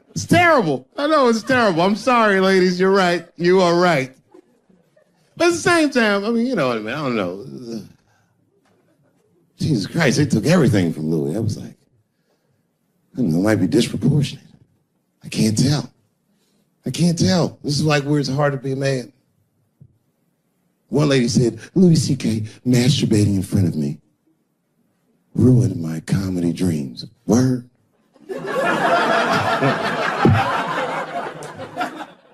It's terrible. I know it's terrible. I'm sorry, ladies. You're right. You are right. But at the same time, I mean, you know what I mean? I don't know. Jesus Christ, they took everything from Louis. I was like, I don't know, it might be disproportionate. I can't tell. I can't tell. This is like where it's hard to be a man. One lady said, Louis C.K. masturbating in front of me ruined my comedy dreams. Word?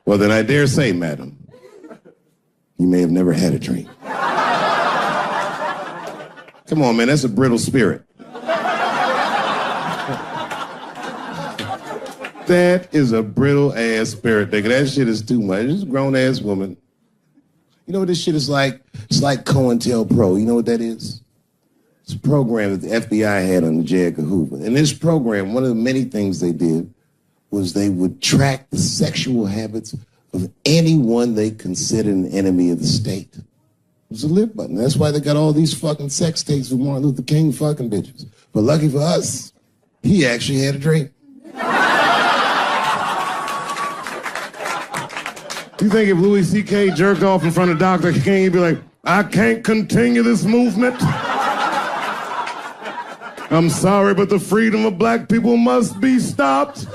Well, then I dare say, madam, you may have never had a dream. Come on, man, that's a brittle spirit. That is a brittle-ass spirit, nigga. That shit is too much. This is a grown-ass woman. You know what this shit is like? It's like COINTELPRO. You know what that is? It's a program that the FBI had on J. Edgar Hoover. In this program, one of the many things they did was they would track the sexual habits of anyone they considered an enemy of the state. It was a lip button. That's why they got all these fucking sex tapes with Martin Luther King fucking bitches. But lucky for us, he actually had a dream. You think if Louis C.K. jerked off in front of Dr. King, he'd be like, I can't continue this movement. I'm sorry, but the freedom of black people must be stopped.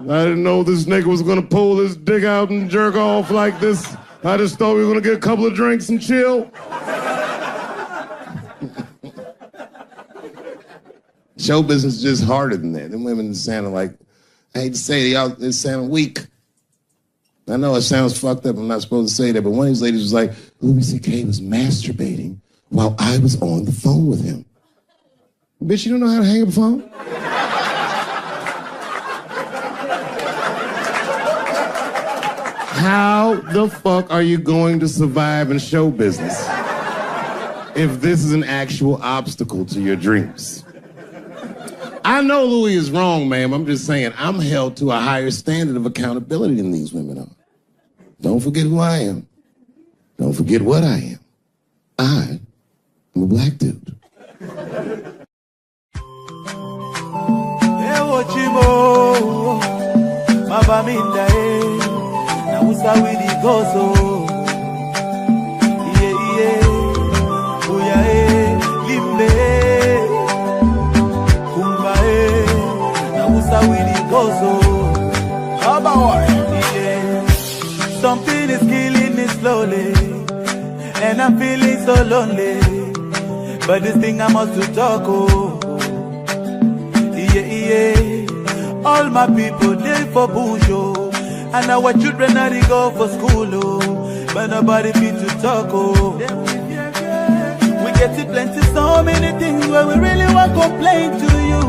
I didn't know this nigga was gonna pull his dick out and jerk off like this. I just thought we were gonna get a couple of drinks and chill. Show business is just harder than that. Them women sound like, I hate to say it, they sound weak. I know it sounds fucked up, I'm not supposed to say that, but one of these ladies was like, Louis C.K. was masturbating while I was on the phone with him. Bitch, you don't know how to hang up a phone? How the fuck are you going to survive in show business if this is an actual obstacle to your dreams? I know Louis is wrong, ma'am. I'm just saying I'm held to a higher standard of accountability than these women are. Don't forget who I am. Don't forget what I am. I am a black dude. Something is killing me slowly, and I'm feeling so lonely. But this thing I must to talk, oh. All my people, they for bush, oh. And our children are they go for school, oh. But nobody fit to talk, oh. We get to plenty, so many things where we really want to complain to you.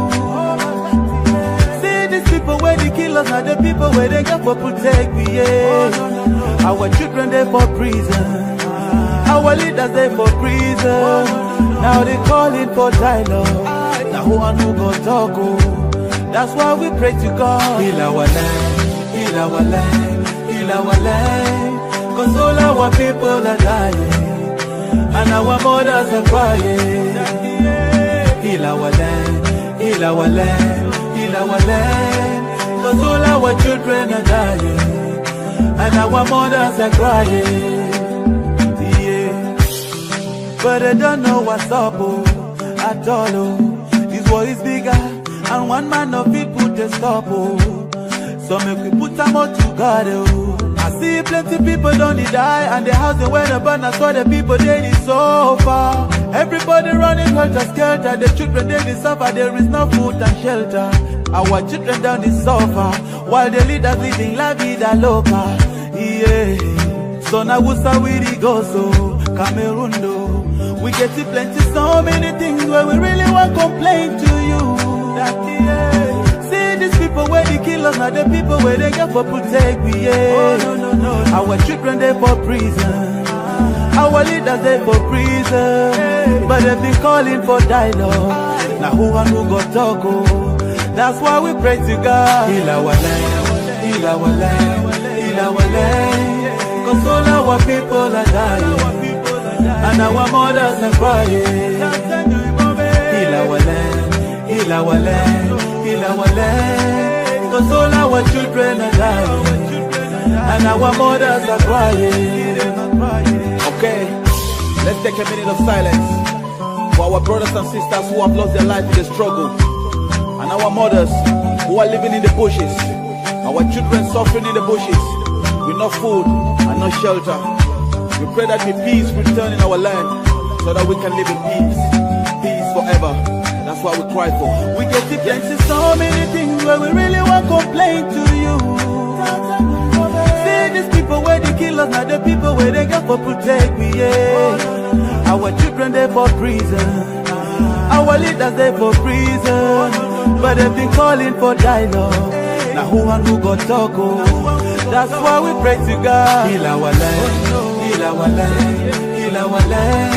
See these people where they kill us, are the people where they got for protect me, yeah. Our children, they for prison. Our leaders, they for prison. Now they calling for dialogue. Now who and who go talk, oh. That's why we pray to God. Heal our land, heal our land, heal our land. Cause all our people are dying, and our mothers are crying. Heal our land, heal our land, heal our land. Cause all our children are dying, and our mothers are crying. Yeah. But I don't know what's up, oh, at all, oh. This war is bigger, and one man of it put a stop, oh. So make we put some more together, oh. I see plenty people don't die, and the house they went burn. I saw the people they need so far. Everybody running helter skelter, the children they suffer. There is no food and shelter. Our children down the suffer, while the leaders living la vida loca. Yeah. So now we saw we go so Cameroon do. We get to plenty, so many things where we really want to complain to you. That, yeah. See these people where they kill us, now the people where they get for protect me, yeah. Oh, no. Our children, they for prison. Our leaders, they for prison. Hey. But they've been calling for dialogue. Now who and who go talk, oh. That's why we pray to God. Heal our land, heal our land, heal our land. Cause all our people are dying, and our mothers are crying. Heal our land, heal our land, heal our land. Cause all our children are dying, and our mothers are crying. Okay, let's take a minute of silence For our brothers and sisters who have lost their life in the struggle, and our mothers who are living in the bushes, our children suffering in the bushes with no food and no shelter. We pray that the peace return in our land so that we can live in peace, peace forever. That's what we cry for. We get to plenty, so many things where we really want to complain to you. See these people where they kill us, not the people where they got for protect me, yeah. Our children they for prison, our leaders they for prison, but they've been calling for dialogue. Now who and who got talk, oh. That's why we pray to God. Heal our land, heal our land, heal our land.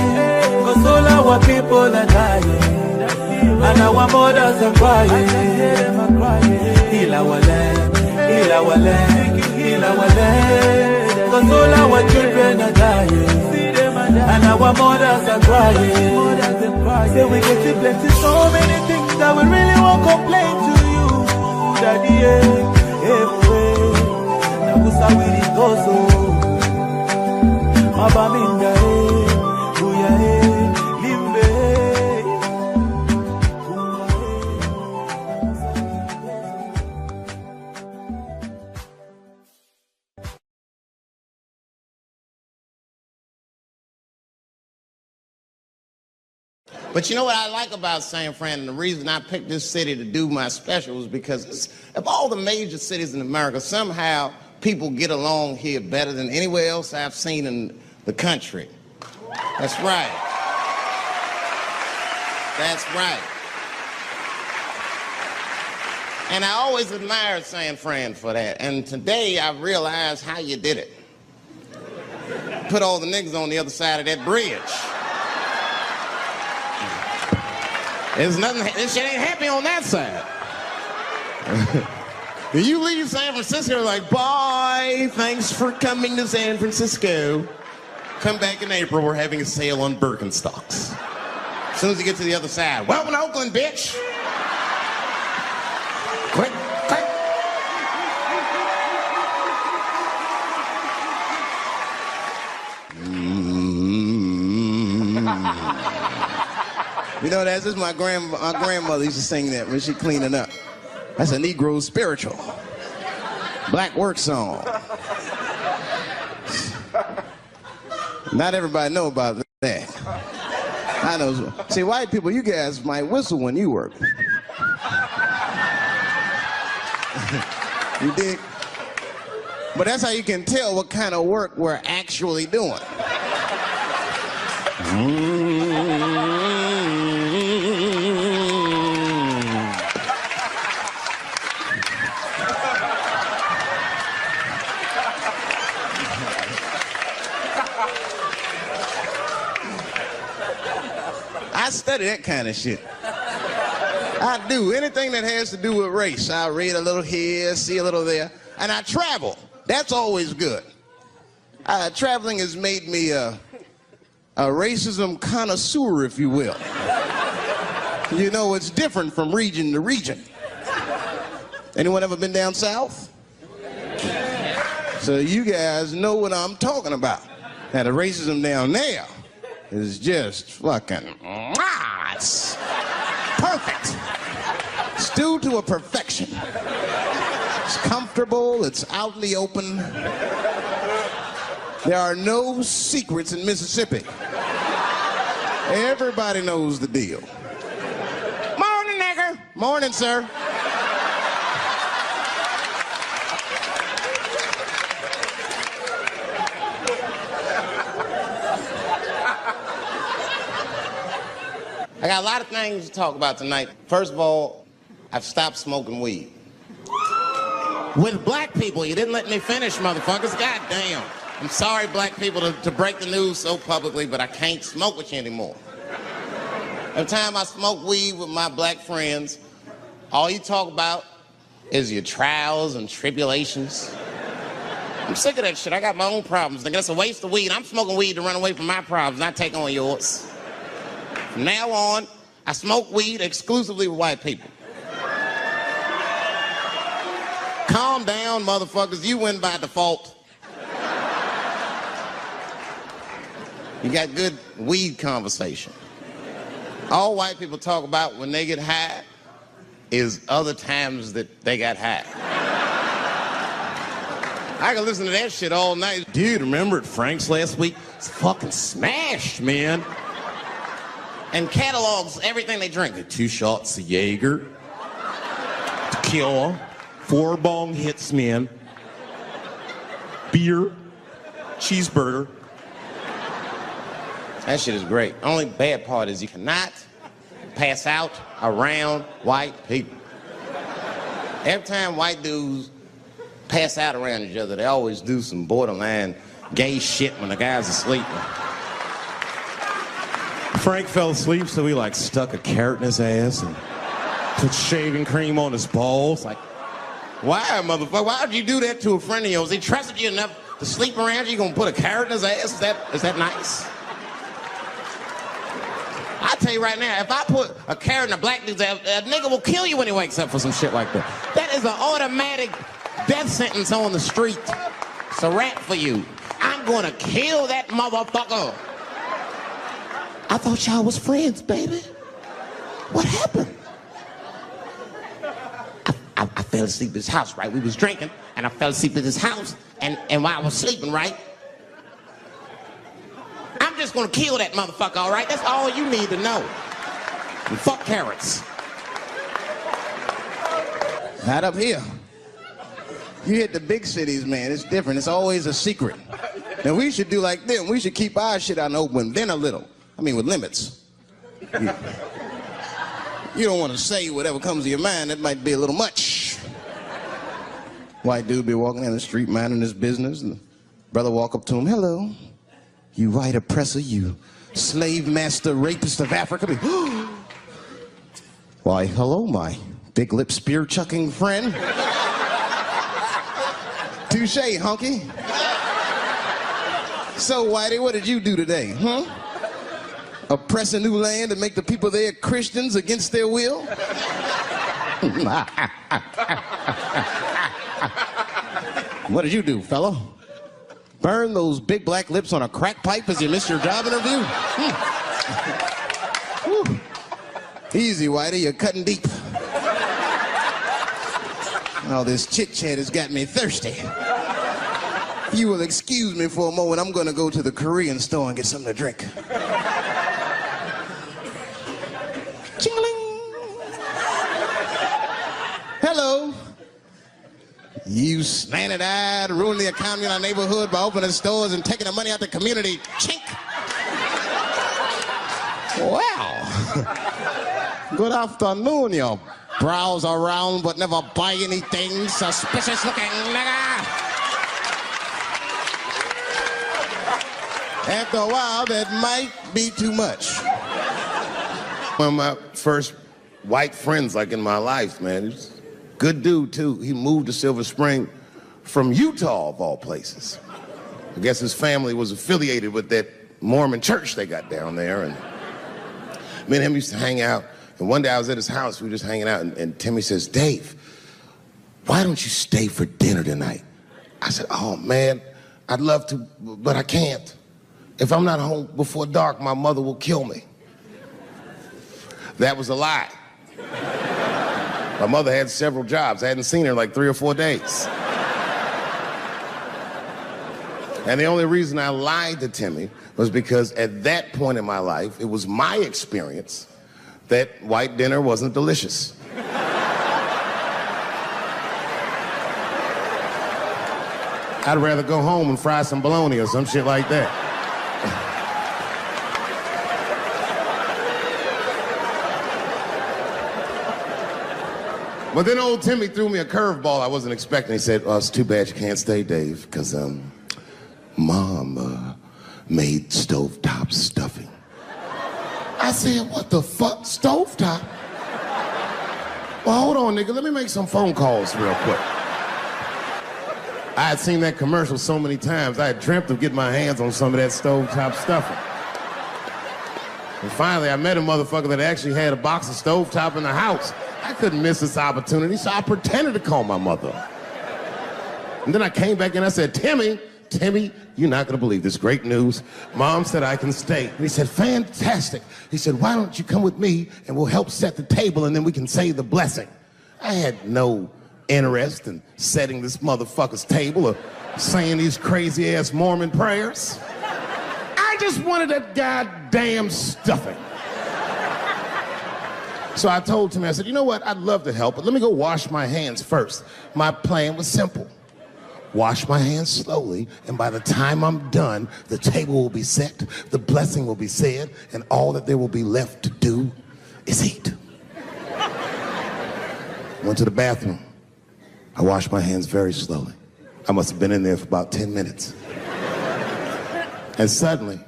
Cause all our people are dying, and our mothers are crying. Heal our land, heal our land, heal our land. Cause all our children are dying, and our mothers are crying. Say we get to plenty, so many things that we really won't complain to you, Daddy. Now who's how we go so? Mabaminda, Buya, Limbe. But you know what I like about San Fran, and the reason I picked this city to do my special is because of all the major cities in America, somehow people get along here better than anywhere else I've seen in the country. That's right. That's right. And I always admired San Fran for that. And today I realized how you did it. Put all the niggas on the other side of that bridge. There's nothing, this shit ain't happy on that side. You leave San Francisco like, bye, thanks for coming to San Francisco. Come back in April, we're having a sale on Birkenstocks. As soon as you get to the other side, welcome to Oakland, bitch. Click, click. You know, that's just my grandmother used to sing that when she cleaning up. That's a Negro spiritual. Black work song. Not everybody know about that. I know. See, white people, you guys might whistle when you work. You dig? But that's how you can tell what kind of work we're actually doing. I study that kind of shit. I do. Anything that has to do with race. I read a little here, see a little there. And I travel. That's always good. Traveling has made me a racism connoisseur, if you will. You know, it's different from region to region. Anyone ever been down south? So you guys know what I'm talking about. Now, the racism down there is just fucking, it's perfect. It's due to a perfection. It's comfortable, it's out in the open. There are no secrets in Mississippi. Everybody knows the deal. Morning, nigger. Morning, sir. I got a lot of things to talk about tonight. First of all, I've stopped smoking weed. With black people, you didn't let me finish, motherfuckers. God damn. I'm sorry, black people, to break the news so publicly, but I can't smoke with you anymore. Every time I smoke weed with my black friends, all you talk about is your trials and tribulations. I'm sick of that shit. I got my own problems. Nigga, that's a waste of weed. I'm smoking weed to run away from my problems, not take on yours. From now on, I smoke weed exclusively with white people. Calm down, motherfuckers. You win by default. You got good weed conversation. All white people talk about when they get high is other times that they got high. I can listen to that shit all night. Dude, remember at Frank's last week? It's fucking smashed, man. And catalogs everything they drink. 2 shots of Jaeger, tequila, 4 bong hits, man, beer, cheeseburger. That shit is great. Only bad part is you cannot pass out around white people. Every time white dudes pass out around each other, they always do some borderline gay shit when the guy's asleep. Frank fell asleep, so we like stuck a carrot in his ass and put shaving cream on his balls. Like, why, motherfucker? Why'd you do that to a friend of yours? He trusted you enough to sleep around you? You gonna put a carrot in his ass? Is that nice? I tell you right now, if I put a carrot in a black dude's ass, a nigga will kill you when he wakes up for some shit like that. That is an automatic death sentence on the street. It's a rap for you. I'm gonna kill that motherfucker. I thought y'all was friends, baby. What happened? I fell asleep at his house, right? We was drinking, and I fell asleep at his house, and while I was sleeping, right? I'm just gonna kill that motherfucker, all right? That's all you need to know. And fuck carrots. Not up here. You hit the big cities, man, it's different. It's always a secret. And we should do like them. We should keep our shit out in the open, then a little. I mean, with limits. You don't want to say whatever comes to your mind. That might be a little much. White dude be walking down the street minding his business, and the brother walk up to him, hello. You white oppressor, you slave master rapist of Africa. Why, hello, my big lip spear chucking friend. Touche, hunky. So, Whitey, what did you do today, huh? Oppress a new land and make the people there Christians against their will? What did you do, fellow? Burn those big black lips on a crack pipe as you missed your job interview? Easy, Whitey, you're cutting deep. All this chit-chat has got me thirsty. If you will excuse me for a moment, I'm gonna go to the Korean store and get something to drink. Ching-a-ling. Hello. You slanted-eyed, ruining the economy in our neighborhood by opening stores and taking the money out the community. Chink. Wow. Good afternoon, you browse around but never buy anything, suspicious looking nigga. After a while, that might be too much. One of my first white friends, like, in my life, man. He was a good dude, too. He moved to Silver Spring from Utah, of all places. I guess his family was affiliated with that Mormon church they got down there. And me and him used to hang out. And one day I was at his house, we were just hanging out, and Timmy says, Dave, why don't you stay for dinner tonight? I said, oh, man, I'd love to, but I can't. If I'm not home before dark, my mother will kill me. That was a lie. My mother had several jobs. I hadn't seen her in like 3 or 4 days. And the only reason I lied to Timmy was because at that point in my life, it was my experience that white dinner wasn't delicious. I'd rather go home and fry some bologna or some shit like that. But then old Timmy threw me a curveball I wasn't expecting. He said, it's too bad you can't stay, Dave, because Mom made stovetop stuffing. I said, what the fuck, stovetop? Well, hold on, nigga, let me make some phone calls real quick. I had seen that commercial so many times, I had dreamt of getting my hands on some of that stovetop stuffing. And finally, I met a motherfucker that actually had a box of stovetop in the house. I couldn't miss this opportunity, so I pretended to call my mother. And then I came back and I said, Timmy, Timmy, you're not gonna believe this, great news. Mom said I can stay. And he said, fantastic. He said, why don't you come with me and we'll help set the table and then we can say the blessing. I had no interest in setting this motherfucker's table or saying these crazy ass Mormon prayers. I just wanted that goddamn stuffing. So I told Timmy, I said, you know what, I'd love to help, but let me go wash my hands first. My plan was simple. Wash my hands slowly, and by the time I'm done, the table will be set, the blessing will be said, and all that there will be left to do is eat. Went to the bathroom. I washed my hands very slowly. I must have been in there for about 10 minutes. And suddenly,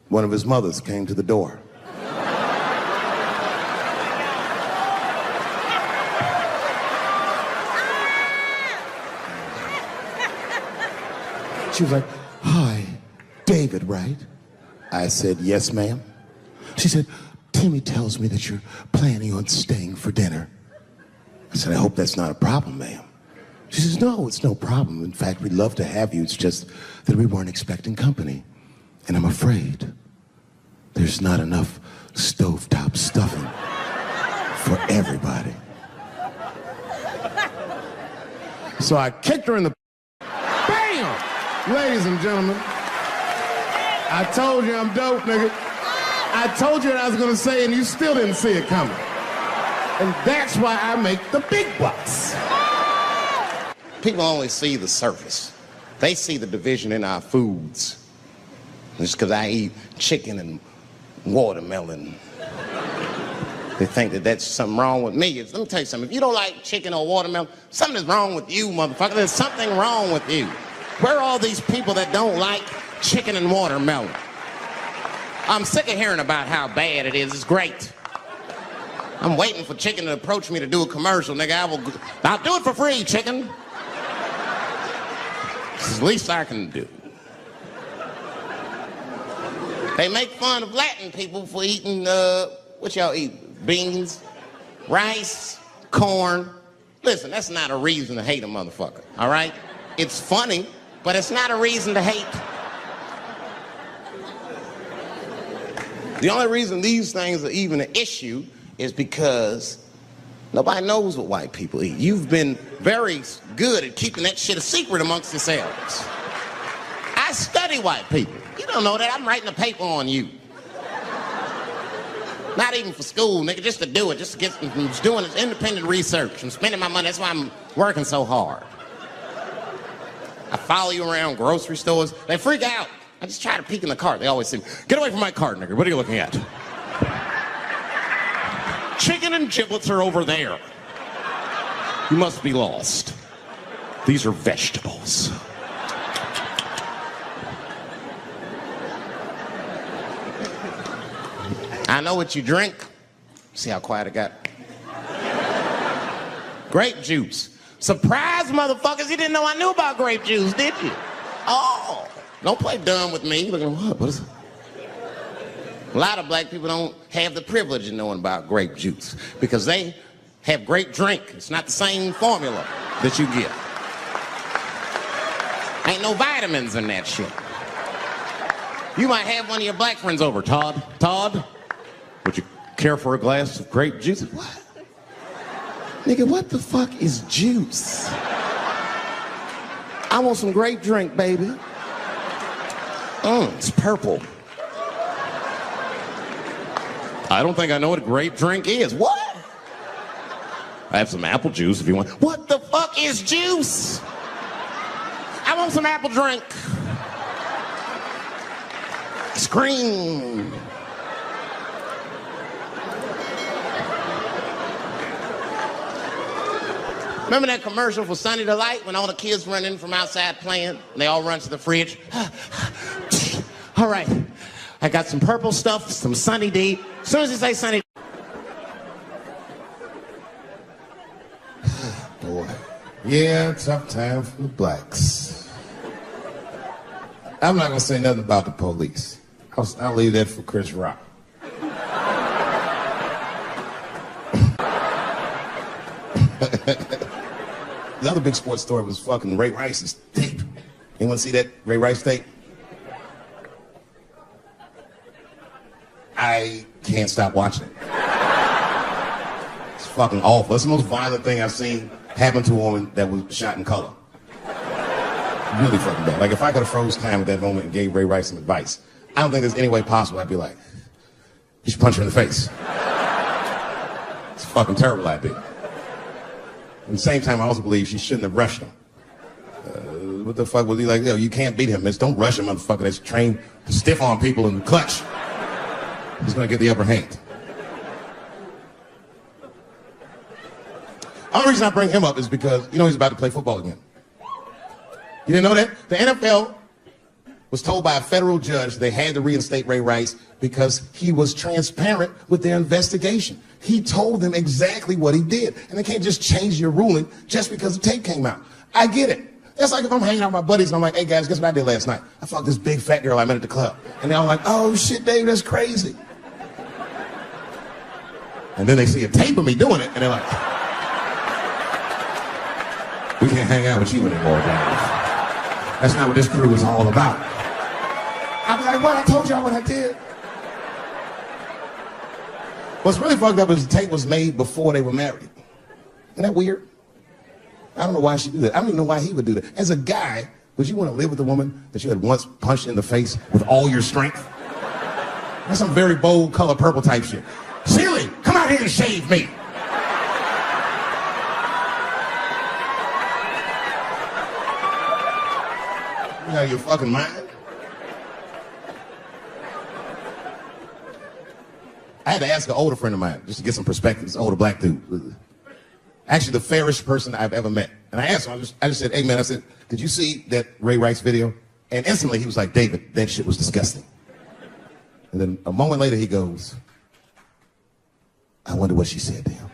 one of his mothers came to the door. She was like, hi, David, right? I said, yes, ma'am. She said, Timmy tells me that you're planning on staying for dinner. I said, I hope that's not a problem, ma'am. She says, no, it's no problem. In fact, we'd love to have you. It's just that we weren't expecting company. And I'm afraid there's not enough stovetop stuffing for everybody. So I kicked her in the... Bam! Ladies and gentlemen, I told you I'm dope, nigga. I told you what I was gonna say and you still didn't see it coming. And that's why I make the big bucks. People only see the surface. They see the division in our foods. Just because I eat chicken and watermelon, they think that that's something wrong with me. Let me tell you something. If you don't like chicken or watermelon, something is wrong with you, motherfucker. There's something wrong with you. Where are all these people that don't like chicken and watermelon? I'm sick of hearing about how bad it is. It's great. I'm waiting for chicken to approach me to do a commercial, nigga. I'll do it for free, chicken. It's the least I can do. They make fun of Latin people for eating, what y'all eat? Beans, rice, corn. Listen, that's not a reason to hate a motherfucker, all right? It's funny, but it's not a reason to hate. The only reason these things are even an issue is because nobody knows what white people eat. You've been very good at keeping that shit a secret amongst yourselves. I study white people. You don't know that. I'm writing a paper on you. Not even for school, nigga, just to do it, just to get, I'm just doing this independent research. I'm spending my money, that's why I'm working so hard. I follow you around grocery stores. They freak out. I just try to peek in the cart. They always say, get away from my cart, nigga. What are you looking at? Chicken and giblets are over there. You must be lost. These are vegetables. I know what you drink. See how quiet it got? Grape juice. Surprise, motherfuckers, you didn't know I knew about grape juice, did you? Oh, don't play dumb with me. Look at what is it? A lot of black people don't have the privilege of knowing about grape juice because they have grape drink. It's not the same formula that you get. Ain't no vitamins in that shit. You might have one of your black friends over. Todd, would you care for a glass of grape juice? What? Nigga, what the fuck is juice? I want some grape drink, baby. It's purple. I don't think I know what a grape drink is. What? I have some apple juice if you want. What the fuck is juice? I want some apple drink. Scream. Remember that commercial for Sunny Delight when all the kids run in from outside playing and they all run to the fridge? All right, I got some purple stuff, some Sunny D. As soon as you say Sunny Boy. Yeah, tough time for the blacks. I'm not gonna say nothing about the police. I'll leave that for Chris Rock. The other big sports story was fucking Ray Rice's tape. Anyone see that Ray Rice tape? I can't stop watching it. It's fucking awful. It's the most violent thing I've seen happen to a woman that was shot in color. Really fucking bad. Like, if I could have froze time at that moment and gave Ray Rice some advice, I don't think there's any way possible I'd be like, you should punch her in the face. It's a fucking terrible idea. At the same time, I also believe she shouldn't have rushed him. What the fuck was he like? Yo, you can't beat him, miss. Don't rush a motherfucker that's trained to stiff on people in the clutch. He's gonna get the upper hand. The only reason I bring him up is because, you know, he's about to play football again. You didn't know that? The NFL was told by a federal judge they had to reinstate Ray Rice because he was transparent with their investigation. He told them exactly what he did. And they can't just change your ruling just because the tape came out. I get it. That's like if I'm hanging out with my buddies and I'm like, hey guys, guess what I did last night? I fucked this big fat girl I met at the club. And they're all like, oh shit, Dave, that's crazy. And then they see a tape of me doing it and they're like, we can't hang out with you anymore, guys. That's not what this crew is all about. I'll be like, well, I told y'all what I did. What's really fucked up is the tape was made before they were married. Isn't that weird? I don't know why she did that. I don't even know why he would do that. As a guy, would you want to live with a woman that you had once punched in the face with all your strength? That's some very bold color purple type shit. Silly, come out here and shave me. You out of your fucking mind? I had to ask an older friend of mine just to get some perspective. This older black dude. Actually, the fairest person I've ever met. And I asked him, I just said, hey man, I said, did you see that Ray Rice video? And instantly he was like, David, that shit was disgusting. And then a moment later he goes, I wonder what she said to him.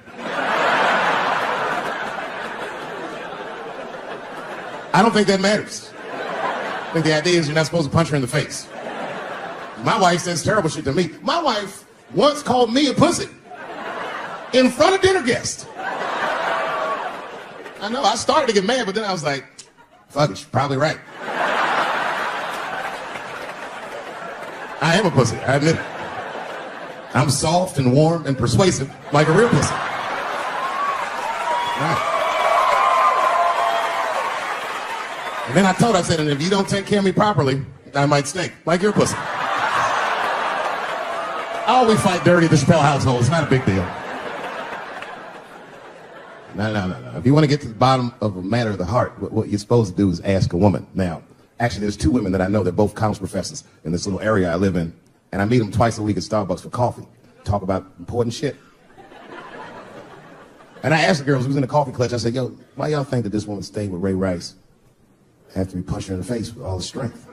I don't think that matters. I think the idea is you're not supposed to punch her in the face. My wife says terrible shit to me. My wife once called me a pussy in front of dinner guests. I know, I started to get mad, but then I was like, fuck it, she's probably right. I am a pussy, I admit it. I'm soft and warm and persuasive like a real pussy. Right. And then I told her, I said, and if you don't take care of me properly, I might stink like your pussy. Oh, we fight dirty at the Chappelle household. It's not a big deal. No. If you want to get to the bottom of a matter of the heart, what you're supposed to do is ask a woman. Now, actually, there's two women that I know. They're both college professors in this little area I live in. And I meet them twice a week at Starbucks for coffee. Talk about important shit. And I asked the girls who was in the coffee clutch, I said, yo, why y'all think that this woman stayed with Ray Rice after we punched her in the face with all the strength?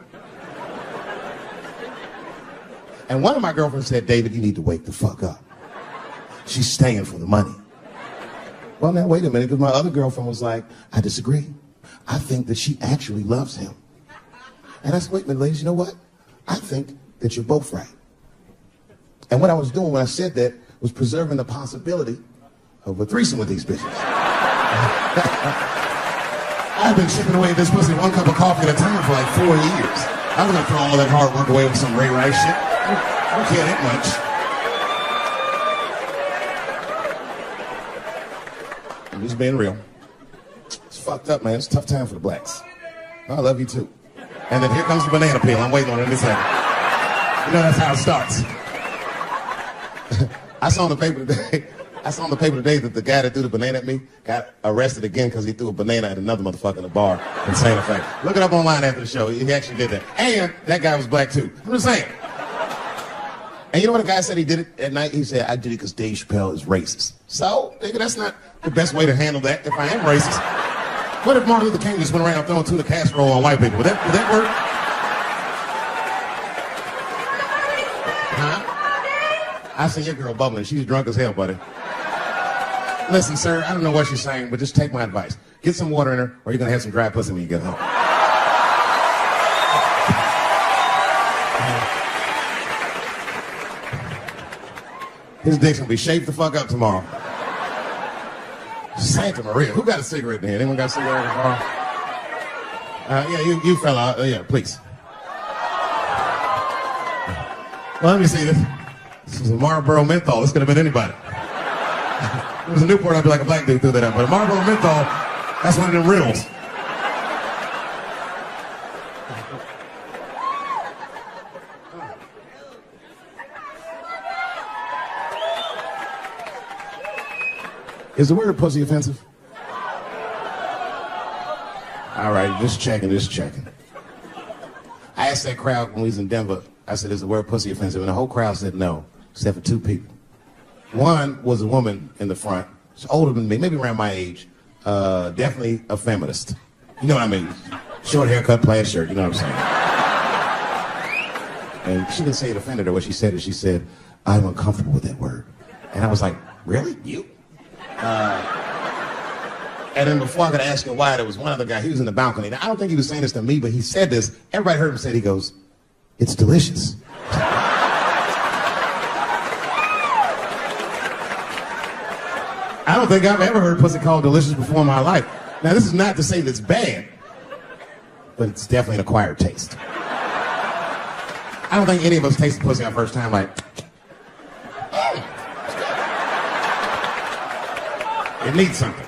And one of my girlfriends said, David, you need to wake the fuck up. She's staying for the money. Well, now, wait a minute, because my other girlfriend was like, I disagree. I think that she actually loves him. And I said, wait a minute, ladies, you know what? I think that you're both right. And what I was doing when I said that was preserving the possibility of a threesome with these bitches. I've been chipping away at this pussy one cup of coffee at a time for like 4 years. I'm gonna throw all that hard work away with some Ray Rice shit. I don't care that much. I'm just being real. It's fucked up, man. It's a tough time for the blacks. I love you too. And then here comes the banana peel. I'm waiting on it in a second. You know that's how it starts. I saw in the paper today that the guy that threw the banana at me got arrested again because he threw a banana at another motherfucker in a bar in Santa Fe. Look it up online after the show. He actually did that. And that guy was black too. I'm just saying. And you know what the guy said he did it at night? He said, I did it because Dave Chappelle is racist. So, nigga, that's not the best way to handle that if I am racist. What if Martin Luther King just went around throwing tuna casserole on white people? Would that work? Huh? I see your girl bubbling. She's drunk as hell, buddy. Listen, sir, I don't know what she's saying, but just take my advice. Get some water in her, or you're going to have some dry pussy when you get home. His dick's going to be shaped the fuck up tomorrow. Santa Maria. Who got a cigarette in here? Anyone got a cigarette in the car? Yeah, you fell out. Yeah, please. Well, let me see this. This is a Marlboro menthol. This could have been anybody. If it was a Newport, I'd be like a black dude threw that out. But a Marlboro menthol, that's one of them riddles. Is the word pussy offensive? All right, just checking. I asked that crowd when we was in Denver, I said, is the word pussy offensive? And the whole crowd said no, except for two people. One was a woman in the front. She's older than me, maybe around my age. Definitely a feminist. You know what I mean? Short haircut, plaid shirt, you know what I'm saying? And she didn't say it offended her. What she said is, she said, I'm uncomfortable with that word. And I was like, really? You? And then before I could ask her why, there was one other guy, he was in the balcony. Now, I don't think he was saying this to me, but he said this. Everybody heard him say it. He goes, it's delicious. I don't think I've ever heard pussy called delicious before in my life. Now, this is not to say that it's bad, but it's definitely an acquired taste. I don't think any of us tasted pussy our first time like, it needs something.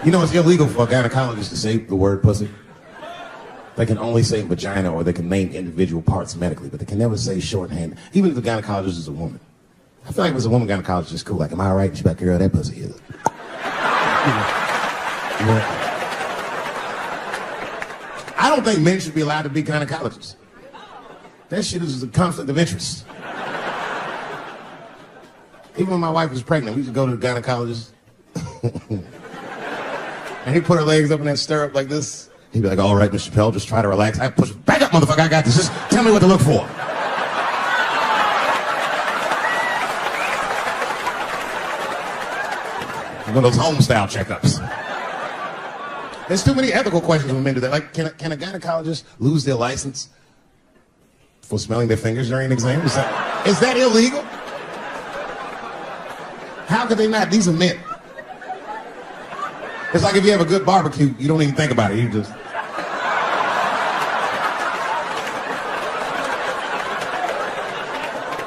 You know, it's illegal for a gynecologist to say the word pussy. They can only say vagina, or they can name individual parts medically, but they can never say shorthand, even if the gynecologist is a woman. I feel like if it's a woman gynecologist, it's cool. Like, am I all right? She's like, girl, that pussy is. I don't think men should be allowed to be gynecologists. That shit is a conflict of interest. Even when my wife was pregnant, we used to go to the gynecologist. And he'd put her legs up in that stirrup like this. He'd be like, all right, Mr. Chappelle, just try to relax. I push, back up, motherfucker, I got this. Just tell me what to look for. One of those home-style checkups. There's too many ethical questions when men do that. Like, can a gynecologist lose their license for smelling their fingers during an exam? Is that illegal? How could they not? These are men. It's like if you have a good barbecue, you don't even think about it. You just...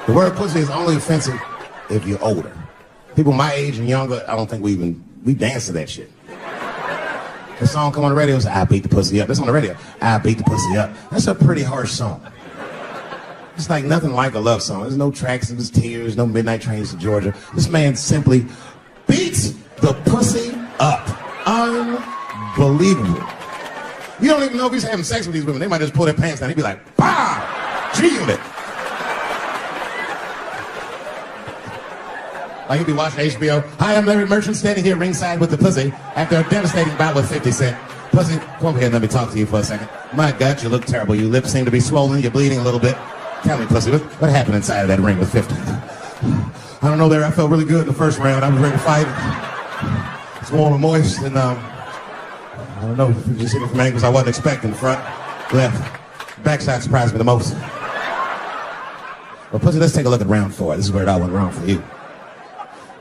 The word pussy is only offensive if you're older. People my age and younger, I don't think we dance to that shit. The song come on the radio, it's I beat the pussy up. That's on the radio. I beat the pussy up. That's a pretty harsh song. It's like nothing like a love song. There's no tracks, there's tears, no midnight trains to Georgia. This man simply beats the pussy up. Unbelievable. You don't even know if he's having sex with these women. They might just pull their pants down. He'd be like, "Bah, G-Unit." Like he'd be watching HBO. Hi, I'm Larry Merchant, standing here ringside with the pussy after a devastating bout with 50 Cent. Pussy, come over here and let me talk to you for a second. My God, you look terrible. Your lips seem to be swollen. You're bleeding a little bit. Tell me, pussy, what happened inside of that ring with 50? I don't know, Larry. I felt really good in the first round. I was ready to fight. It's warm and moist, and I don't know if you just hit it from angles I wasn't expecting. Front, left, backside surprised me the most. Well, pussy, let's take a look at round 4. This is where it all went wrong for you.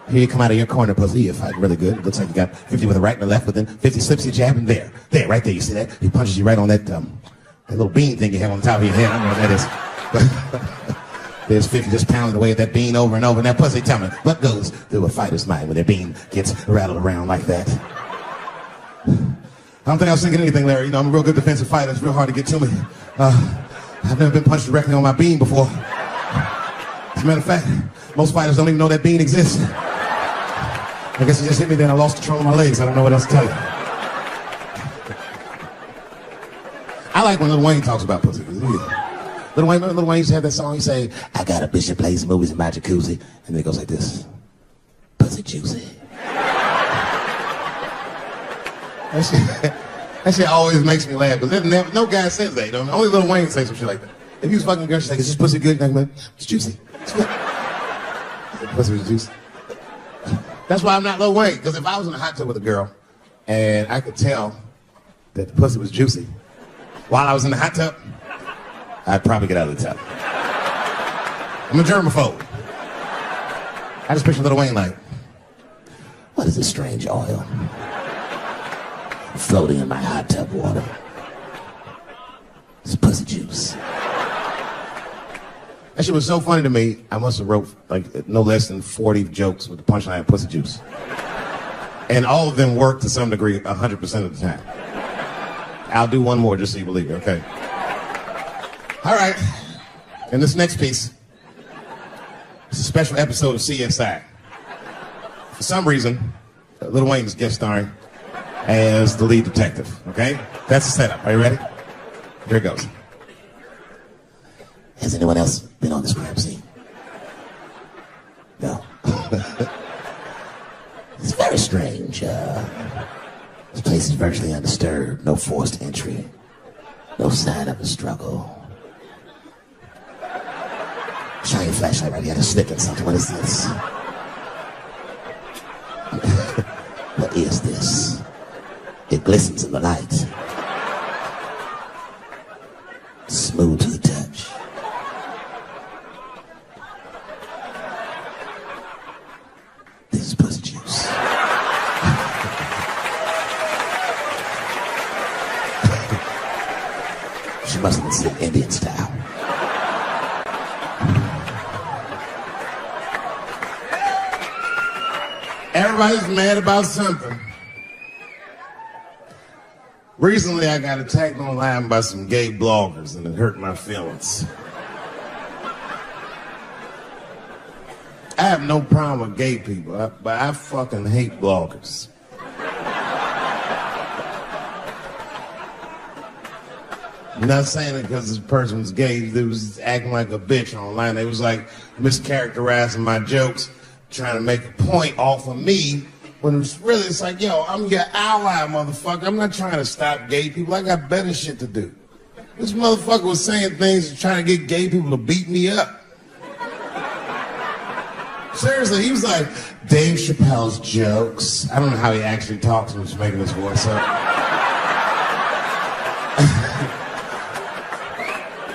Here you come out of your corner, pussy. You're fighting really good. It looks like you got 50 with a right and a left, but then 50 slips your jab, and there, right there. You see that? He punches you right on that little bean thing you have on the top of your head. I don't know what that is. There's 50 just pounding away at that bean over and over. And that pussy, tell me, what goes through a fighter's mind when their bean gets rattled around like that? I don't think I was thinking anything, Larry. You know, I'm a real good defensive fighter. It's real hard to get to me. I've never been punched directly on my bean before. As a matter of fact, most fighters don't even know that bean exists. I guess he just hit me, then I lost control of my legs. I don't know what else to tell you. I like when Lil Wayne talks about pussy. Lil Wayne used to have that song. He say, I got a bitch that plays movies in my jacuzzi. And then it goes like this. Pussy juicy. That shit always makes me laugh. Because no guy says that. You know? Only Lil Wayne says some shit like that. If you was fucking a girl, she's like, is this pussy good? And I'm like, it's juicy. It's good. Pussy was juicy. That's why I'm not Lil Wayne. Because if I was in a hot tub with a girl and I could tell that the pussy was juicy while I was in the hot tub, I'd probably get out of the tub. I'm a germaphobe. I just picture Lil Wayne like, What is this strange oil floating in my hot tub water? It's pussy juice. That shit was so funny to me, I must have wrote like no less than 40 jokes with the punchline pussy juice. And all of them worked to some degree 100% of the time. I'll do one more just so you believe it, okay? All right, and this next piece, it's a special episode of CSI. For some reason, Lil Wayne is guest starring as the lead detective, okay? That's the setup. Are you ready? Here it goes. Has anyone else been on this crime scene? No. It's very strange. This place is virtually undisturbed. No forced entry. No sign of a struggle. Shine your flashlight right here. To sniff at something. What is this? What is this? It glistens in the light. Smooth to the touch. This is pussy juice. She must have been seen Indian style. Everybody's mad about something. Recently, I got attacked online by some gay bloggers, and it hurt my feelings. I have no problem with gay people, but I fucking hate bloggers. I'm not saying it because this person was gay. They was acting like a bitch online. They was like mischaracterizing my jokes, trying to make a point off of me, when it's like, yo, I'm your ally, motherfucker. I'm not trying to stop gay people. I got better shit to do. This motherfucker was saying things trying to get gay people to beat me up. Seriously, he was like, Dave Chappelle's jokes. I don't know how he actually talks when he's making his voice up.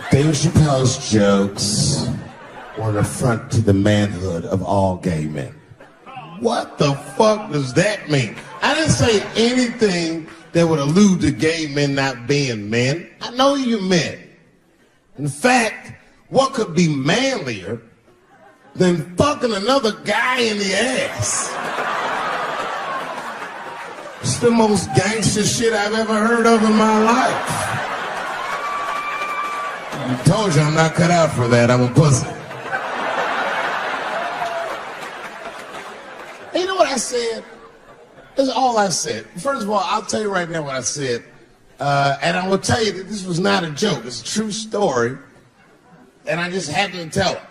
Dave Chappelle's jokes were an affront to the manhood of all gay men. What the fuck does that mean? I didn't say anything that would allude to gay men not being men. I know you men. In fact, what could be manlier than fucking another guy in the ass? It's the most gangster shit I've ever heard of in my life. I told you I'm not cut out for that. I'm a pussy. You know what I said? That's all I said. First of all, I'll tell you right now what I said. And I will tell you that this was not a joke. It's a true story. And I just happened to tell it.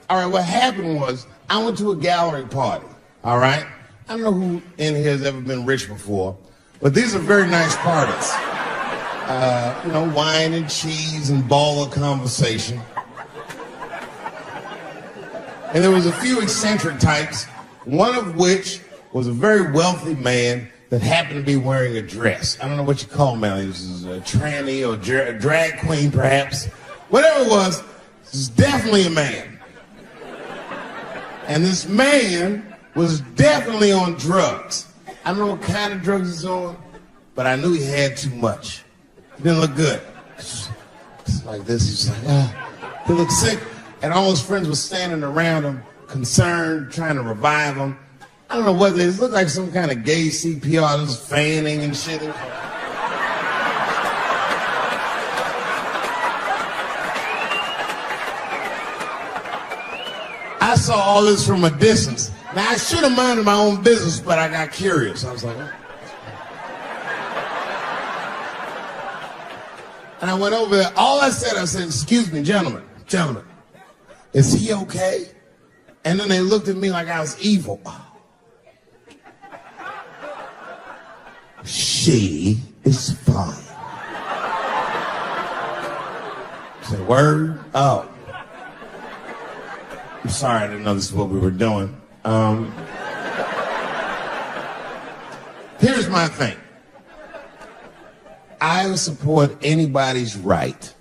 All right, what happened was I went to a gallery party. All right? I don't know who in here has ever been rich before, but these are very nice parties. You know, wine and cheese and baller conversation. And there was a few eccentric types, one of which was a very wealthy man that happened to be wearing a dress. I don't know what you call him now. He was a tranny or a drag queen, perhaps. Whatever it was, this is definitely a man. And this man was definitely on drugs. I don't know what kind of drugs he's on, but I knew he had too much. He didn't look good. It's like this, he's like, he looked sick. And all his friends were standing around him, concerned, trying to revive him. I don't know what it is. It looked like some kind of gay CPR. There was fanning and shit. I saw all this from a distance. Now, I should have minded my own business, but I got curious. I was like, oh. And I went over there. All I said, excuse me, gentlemen, is he okay? And then they looked at me like I was evil. She is fine. I said, word? Oh. I'm sorry, I didn't know this is what we were doing. Here's my thing. I support anybody's right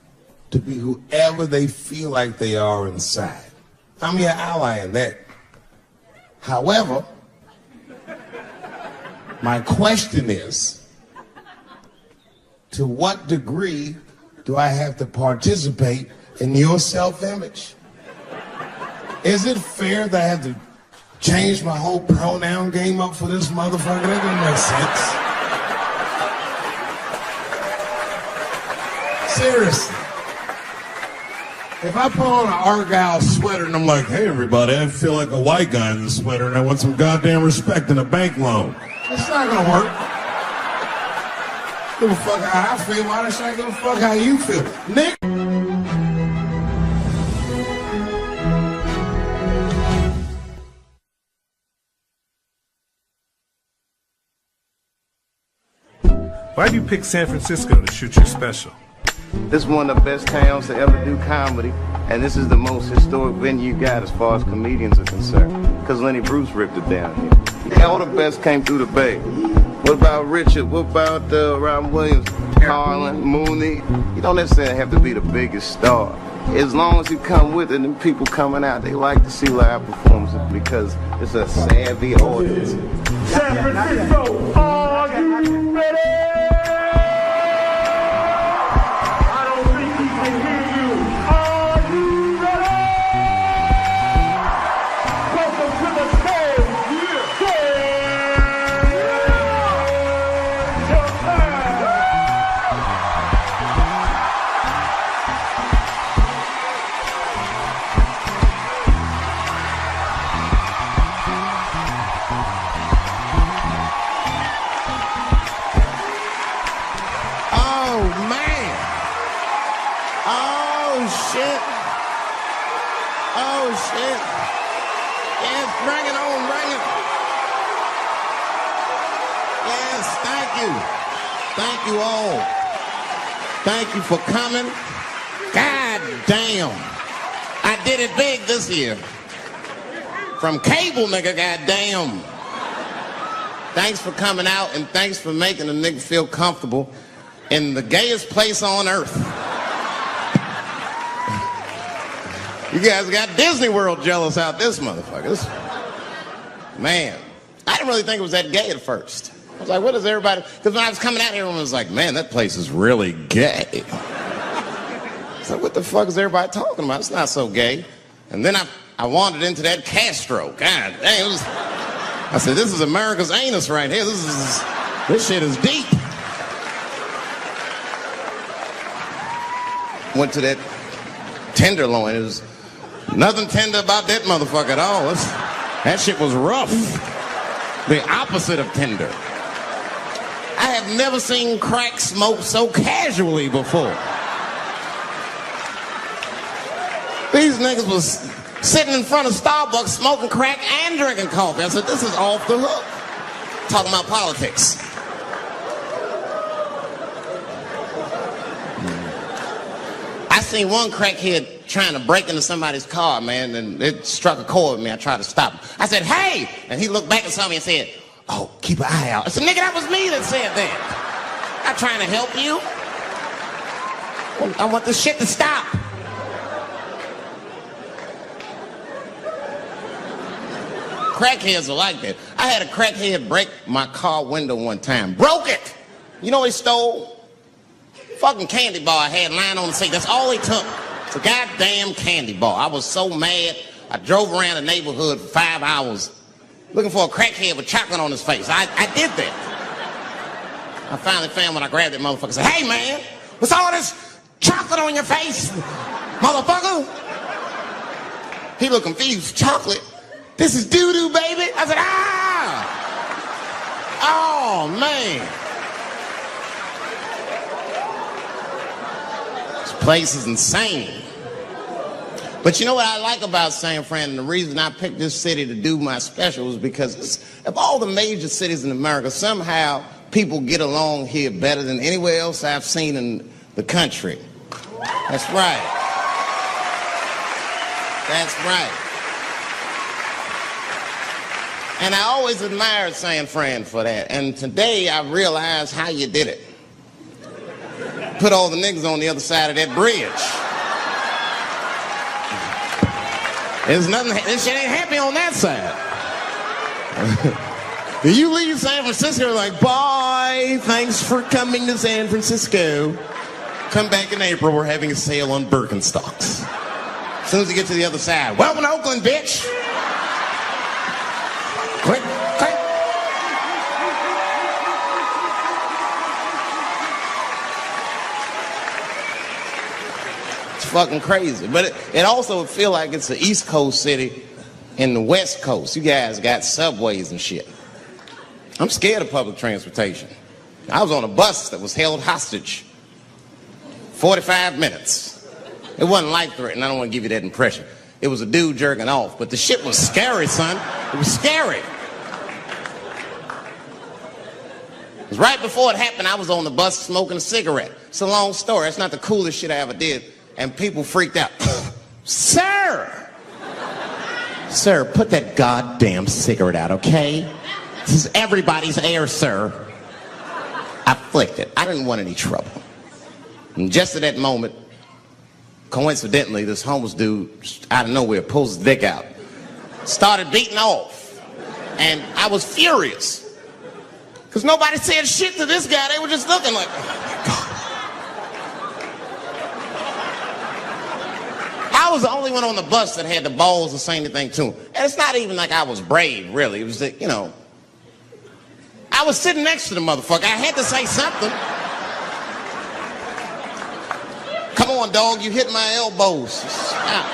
to be whoever they feel like they are inside. I'm your ally in that. However, My question is, to what degree do I have to participate in your self-image? Is it fair that I have to change my whole pronoun game up for this motherfucker? That doesn't make sense. Seriously. If I put on an Argyle sweater and I'm like, hey everybody, I feel like a white guy in this sweater and I want some goddamn respect and a bank loan. It's not gonna work. Give a fuck how I feel. Why should I give a fuck how you feel? Nick. Why do you pick San Francisco to shoot your special? This is one of the best towns to ever do comedy, and this is the most historic venue you got as far as comedians are concerned, because Lenny Bruce ripped it down here. All the best came through the Bay. What about Richard? What about Robin Williams, Carlin, Mooney? You don't necessarily have to be the biggest star. As long as you come with it and people coming out, they like to see live performances because it's a savvy audience. San Francisco, are you ready? Thank you all. Thank you for coming. God damn. I did it big this year. From cable, nigga, goddamn. Thanks for coming out and thanks for making a nigga feel comfortable in the gayest place on earth. You guys got Disney World jealous out this motherfucker. Man, I didn't really think it was that gay at first. I was like, what is everybody? Because when I was coming out here, everyone was like, man, that place is really gay. So what the fuck is everybody talking about? It's not so gay. And then I wandered into that Castro. God dang, I said, this is America's anus right here. This shit is deep. Went to that Tenderloin. It was nothing tender about that motherfucker at all. That shit was rough. The opposite of tender. I have never seen crack smoked so casually before. These niggas was sitting in front of Starbucks smoking crack and drinking coffee. I said, this is off the hook. Talking about politics. I seen one crackhead trying to break into somebody's car, man, and it struck a chord with me. I tried to stop him. I said, hey! And he looked back and saw me and said, oh, keep an eye out. I said, nigga, that was me that said that. I'm trying to help you. I want this shit to stop. Crackheads are like that. I had a crackhead break my car window one time. Broke it! You know what he stole? Fucking candy bar I had lying on the seat. That's all he took. It's a goddamn candy bar. I was so mad. I drove around the neighborhood for 5 hours looking for a crackhead with chocolate on his face. I did that. I finally found when I grabbed that motherfucker and said, hey man, what's all this chocolate on your face, motherfucker? He looked confused. Chocolate? This is doo-doo, baby. I said, ah! Oh, man. This place is insane. But you know what I like about San Fran, and the reason I picked this city to do my special is because of all the major cities in America, somehow people get along here better than anywhere else I've seen in the country. That's right. That's right. And I always admired San Fran for that. And today I realized how you did it. Put all the niggas on the other side of that bridge. There's nothing, this shit ain't happy on that side. You leave San Francisco like, bye, thanks for coming to San Francisco. Come back in April, we're having a sale on Birkenstocks. As soon as you get to the other side, welcome to Oakland, bitch. Quick, quick. It's fucking crazy. But it also feel like it's the East Coast city and the West Coast. You guys got subways and shit. I'm scared of public transportation. I was on a bus that was held hostage 45 minutes. It wasn't life-threatening. I don't want to give you that impression. It was a dude jerking off, but the shit was scary, son. It was scary. It was right before it happened, I was on the bus smoking a cigarette. It's a long story. It's not the coolest shit I ever did. And people freaked out. Sir! Sir, put that goddamn cigarette out, okay? This is everybody's air, sir. I flicked it. I didn't want any trouble. And just at that moment, coincidentally, this homeless dude out of nowhere pulls his dick out, started beating off, and I was furious because nobody said shit to this guy. They were just looking like, oh my God. I was the only one on the bus that had the balls to say anything to him, and it's not even like I was brave, really. It was that, you know, I was sitting next to the motherfucker. I had to say something. Come on, dog, you hit my elbows. Stop.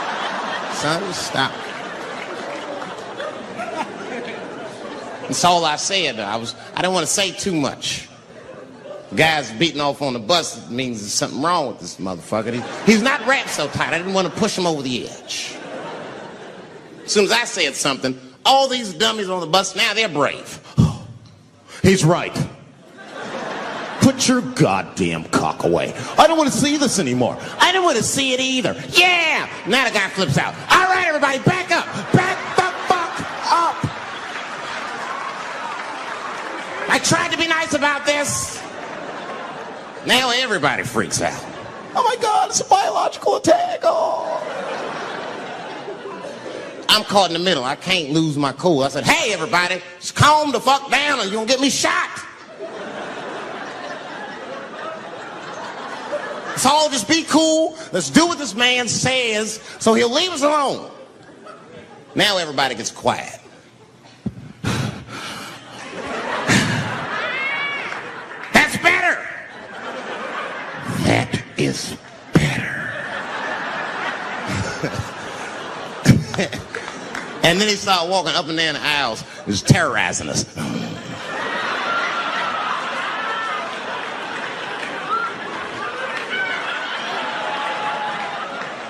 Son, stop. That's all I said. I didn't want to say too much. The guy's beating off on the bus. It means there's something wrong with this motherfucker. He's not wrapped so tight. I didn't want to push him over the edge. As soon as I said something, all these dummies on the bus, now they're brave. He's right. Put your goddamn cock away. I don't want to see this anymore. I don't want to see it either. Yeah! Now the guy flips out. All right, everybody, back up. Back the fuck up. I tried to be nice about this. Now everybody freaks out. Oh my God, it's a biological attack. Oh. I'm caught in the middle. I can't lose my cool. I said, hey, everybody, just calm the fuck down or you're going to get me shot. Let's all just be cool. Let's do what this man says so he'll leave us alone. Now everybody gets quiet. That's better. That is better. And then he started walking up and down the aisles. He was terrorizing us.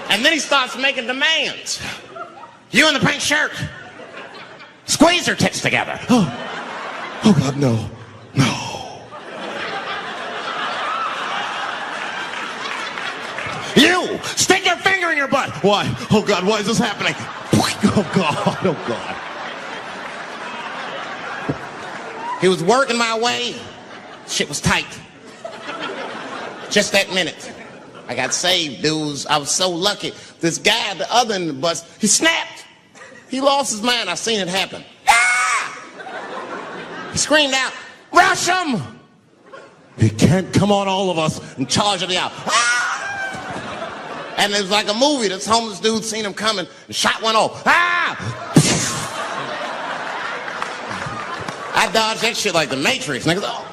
And then he starts making demands. You in the pink shirt, squeeze your tits together. Oh God, no, no. You, stick your finger in your butt. Why? Oh God, why is this happening? Oh God, oh God. He was working my way. Shit was tight. Just that minute. I got saved, dudes. I was so lucky. This guy at the other end of the bus, he snapped. He lost his mind. I seen it happen. Ah! He screamed out, rush him! He can't come on all of us and charge me out. Ah! And it was like a movie. This homeless dude seen him coming and shot one off. Ah! I dodged that shit like the Matrix. Niggas, oh.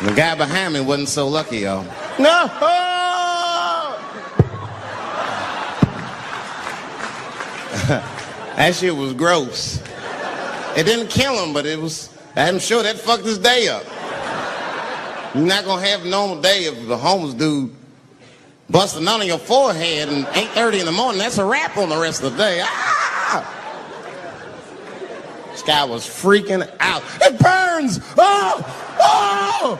The guy behind me wasn't so lucky, y'all. No! That shit was gross. It didn't kill him, but it was, I'm sure that fucked his day up. You're not gonna have a normal day if the homeless dude busts a nut on your forehead and 8:30 in the morning. That's a wrap on the rest of the day. Ah! This guy was freaking out. It burns! Oh! Oh!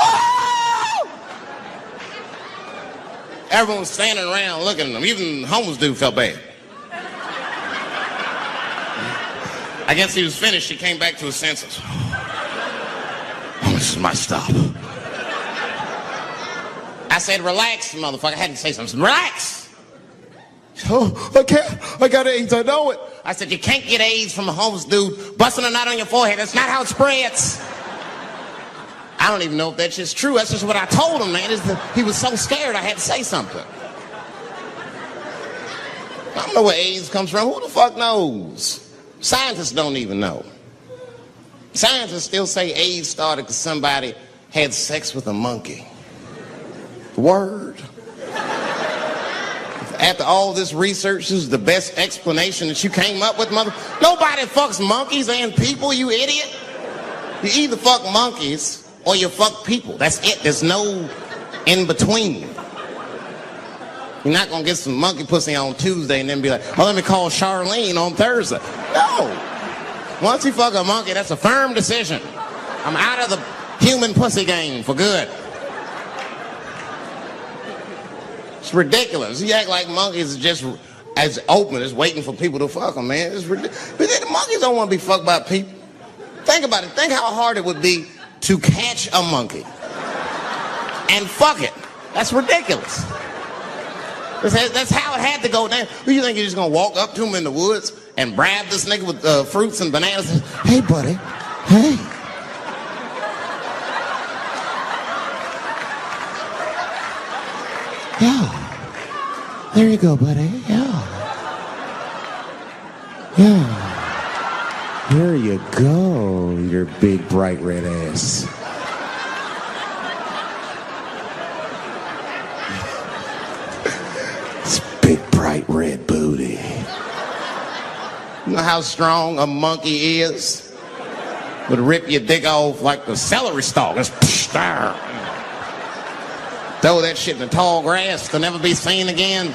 Oh! Everyone was standing around looking at him. Even the homeless dude felt bad. I guess he was finished. He came back to his senses. Oh, this is my stop. I I said, relax, motherfucker. I had to say something. Relax. Oh, I can't. I got AIDS. I know it. I said, you can't get AIDS from a homeless dude busting a nut on your forehead. That's not how it spreads. I don't even know if that shit's true. That's just what I told him, man. He was so scared I had to say something. I don't know where AIDS comes from. Who the fuck knows? Scientists don't even know. Scientists still say AIDS started because somebody had sex with a monkey. Word. After all this research, this is the best explanation that you came up with, mother. Nobody fucks monkeys and people, you idiot. You either fuck monkeys or you fuck people. That's it. There's no in between. You're not gonna get some monkey pussy on Tuesday and then be like, oh, let me call Charlene on Thursday. No. Once you fuck a monkey, that's a firm decision. I'm out of the human pussy game for good. It's ridiculous. You act like monkeys are just as open as waiting for people to fuck them, man. It's ridiculous. But the monkeys don't want to be fucked by people. Think about it. Think how hard it would be to catch a monkey and fuck it. That's ridiculous. That's how it had to go down. Who you think you're just gonna walk up to him in the woods and brab this nigga with fruits and bananas? Hey, buddy. Hey. Yeah. There you go, buddy. Yeah. Yeah. There you go, your big bright red ass. Big bright red booty. You know how strong a monkey is? Would rip your dick off like the celery stalk. Just throw that shit in the tall grass to never be seen again.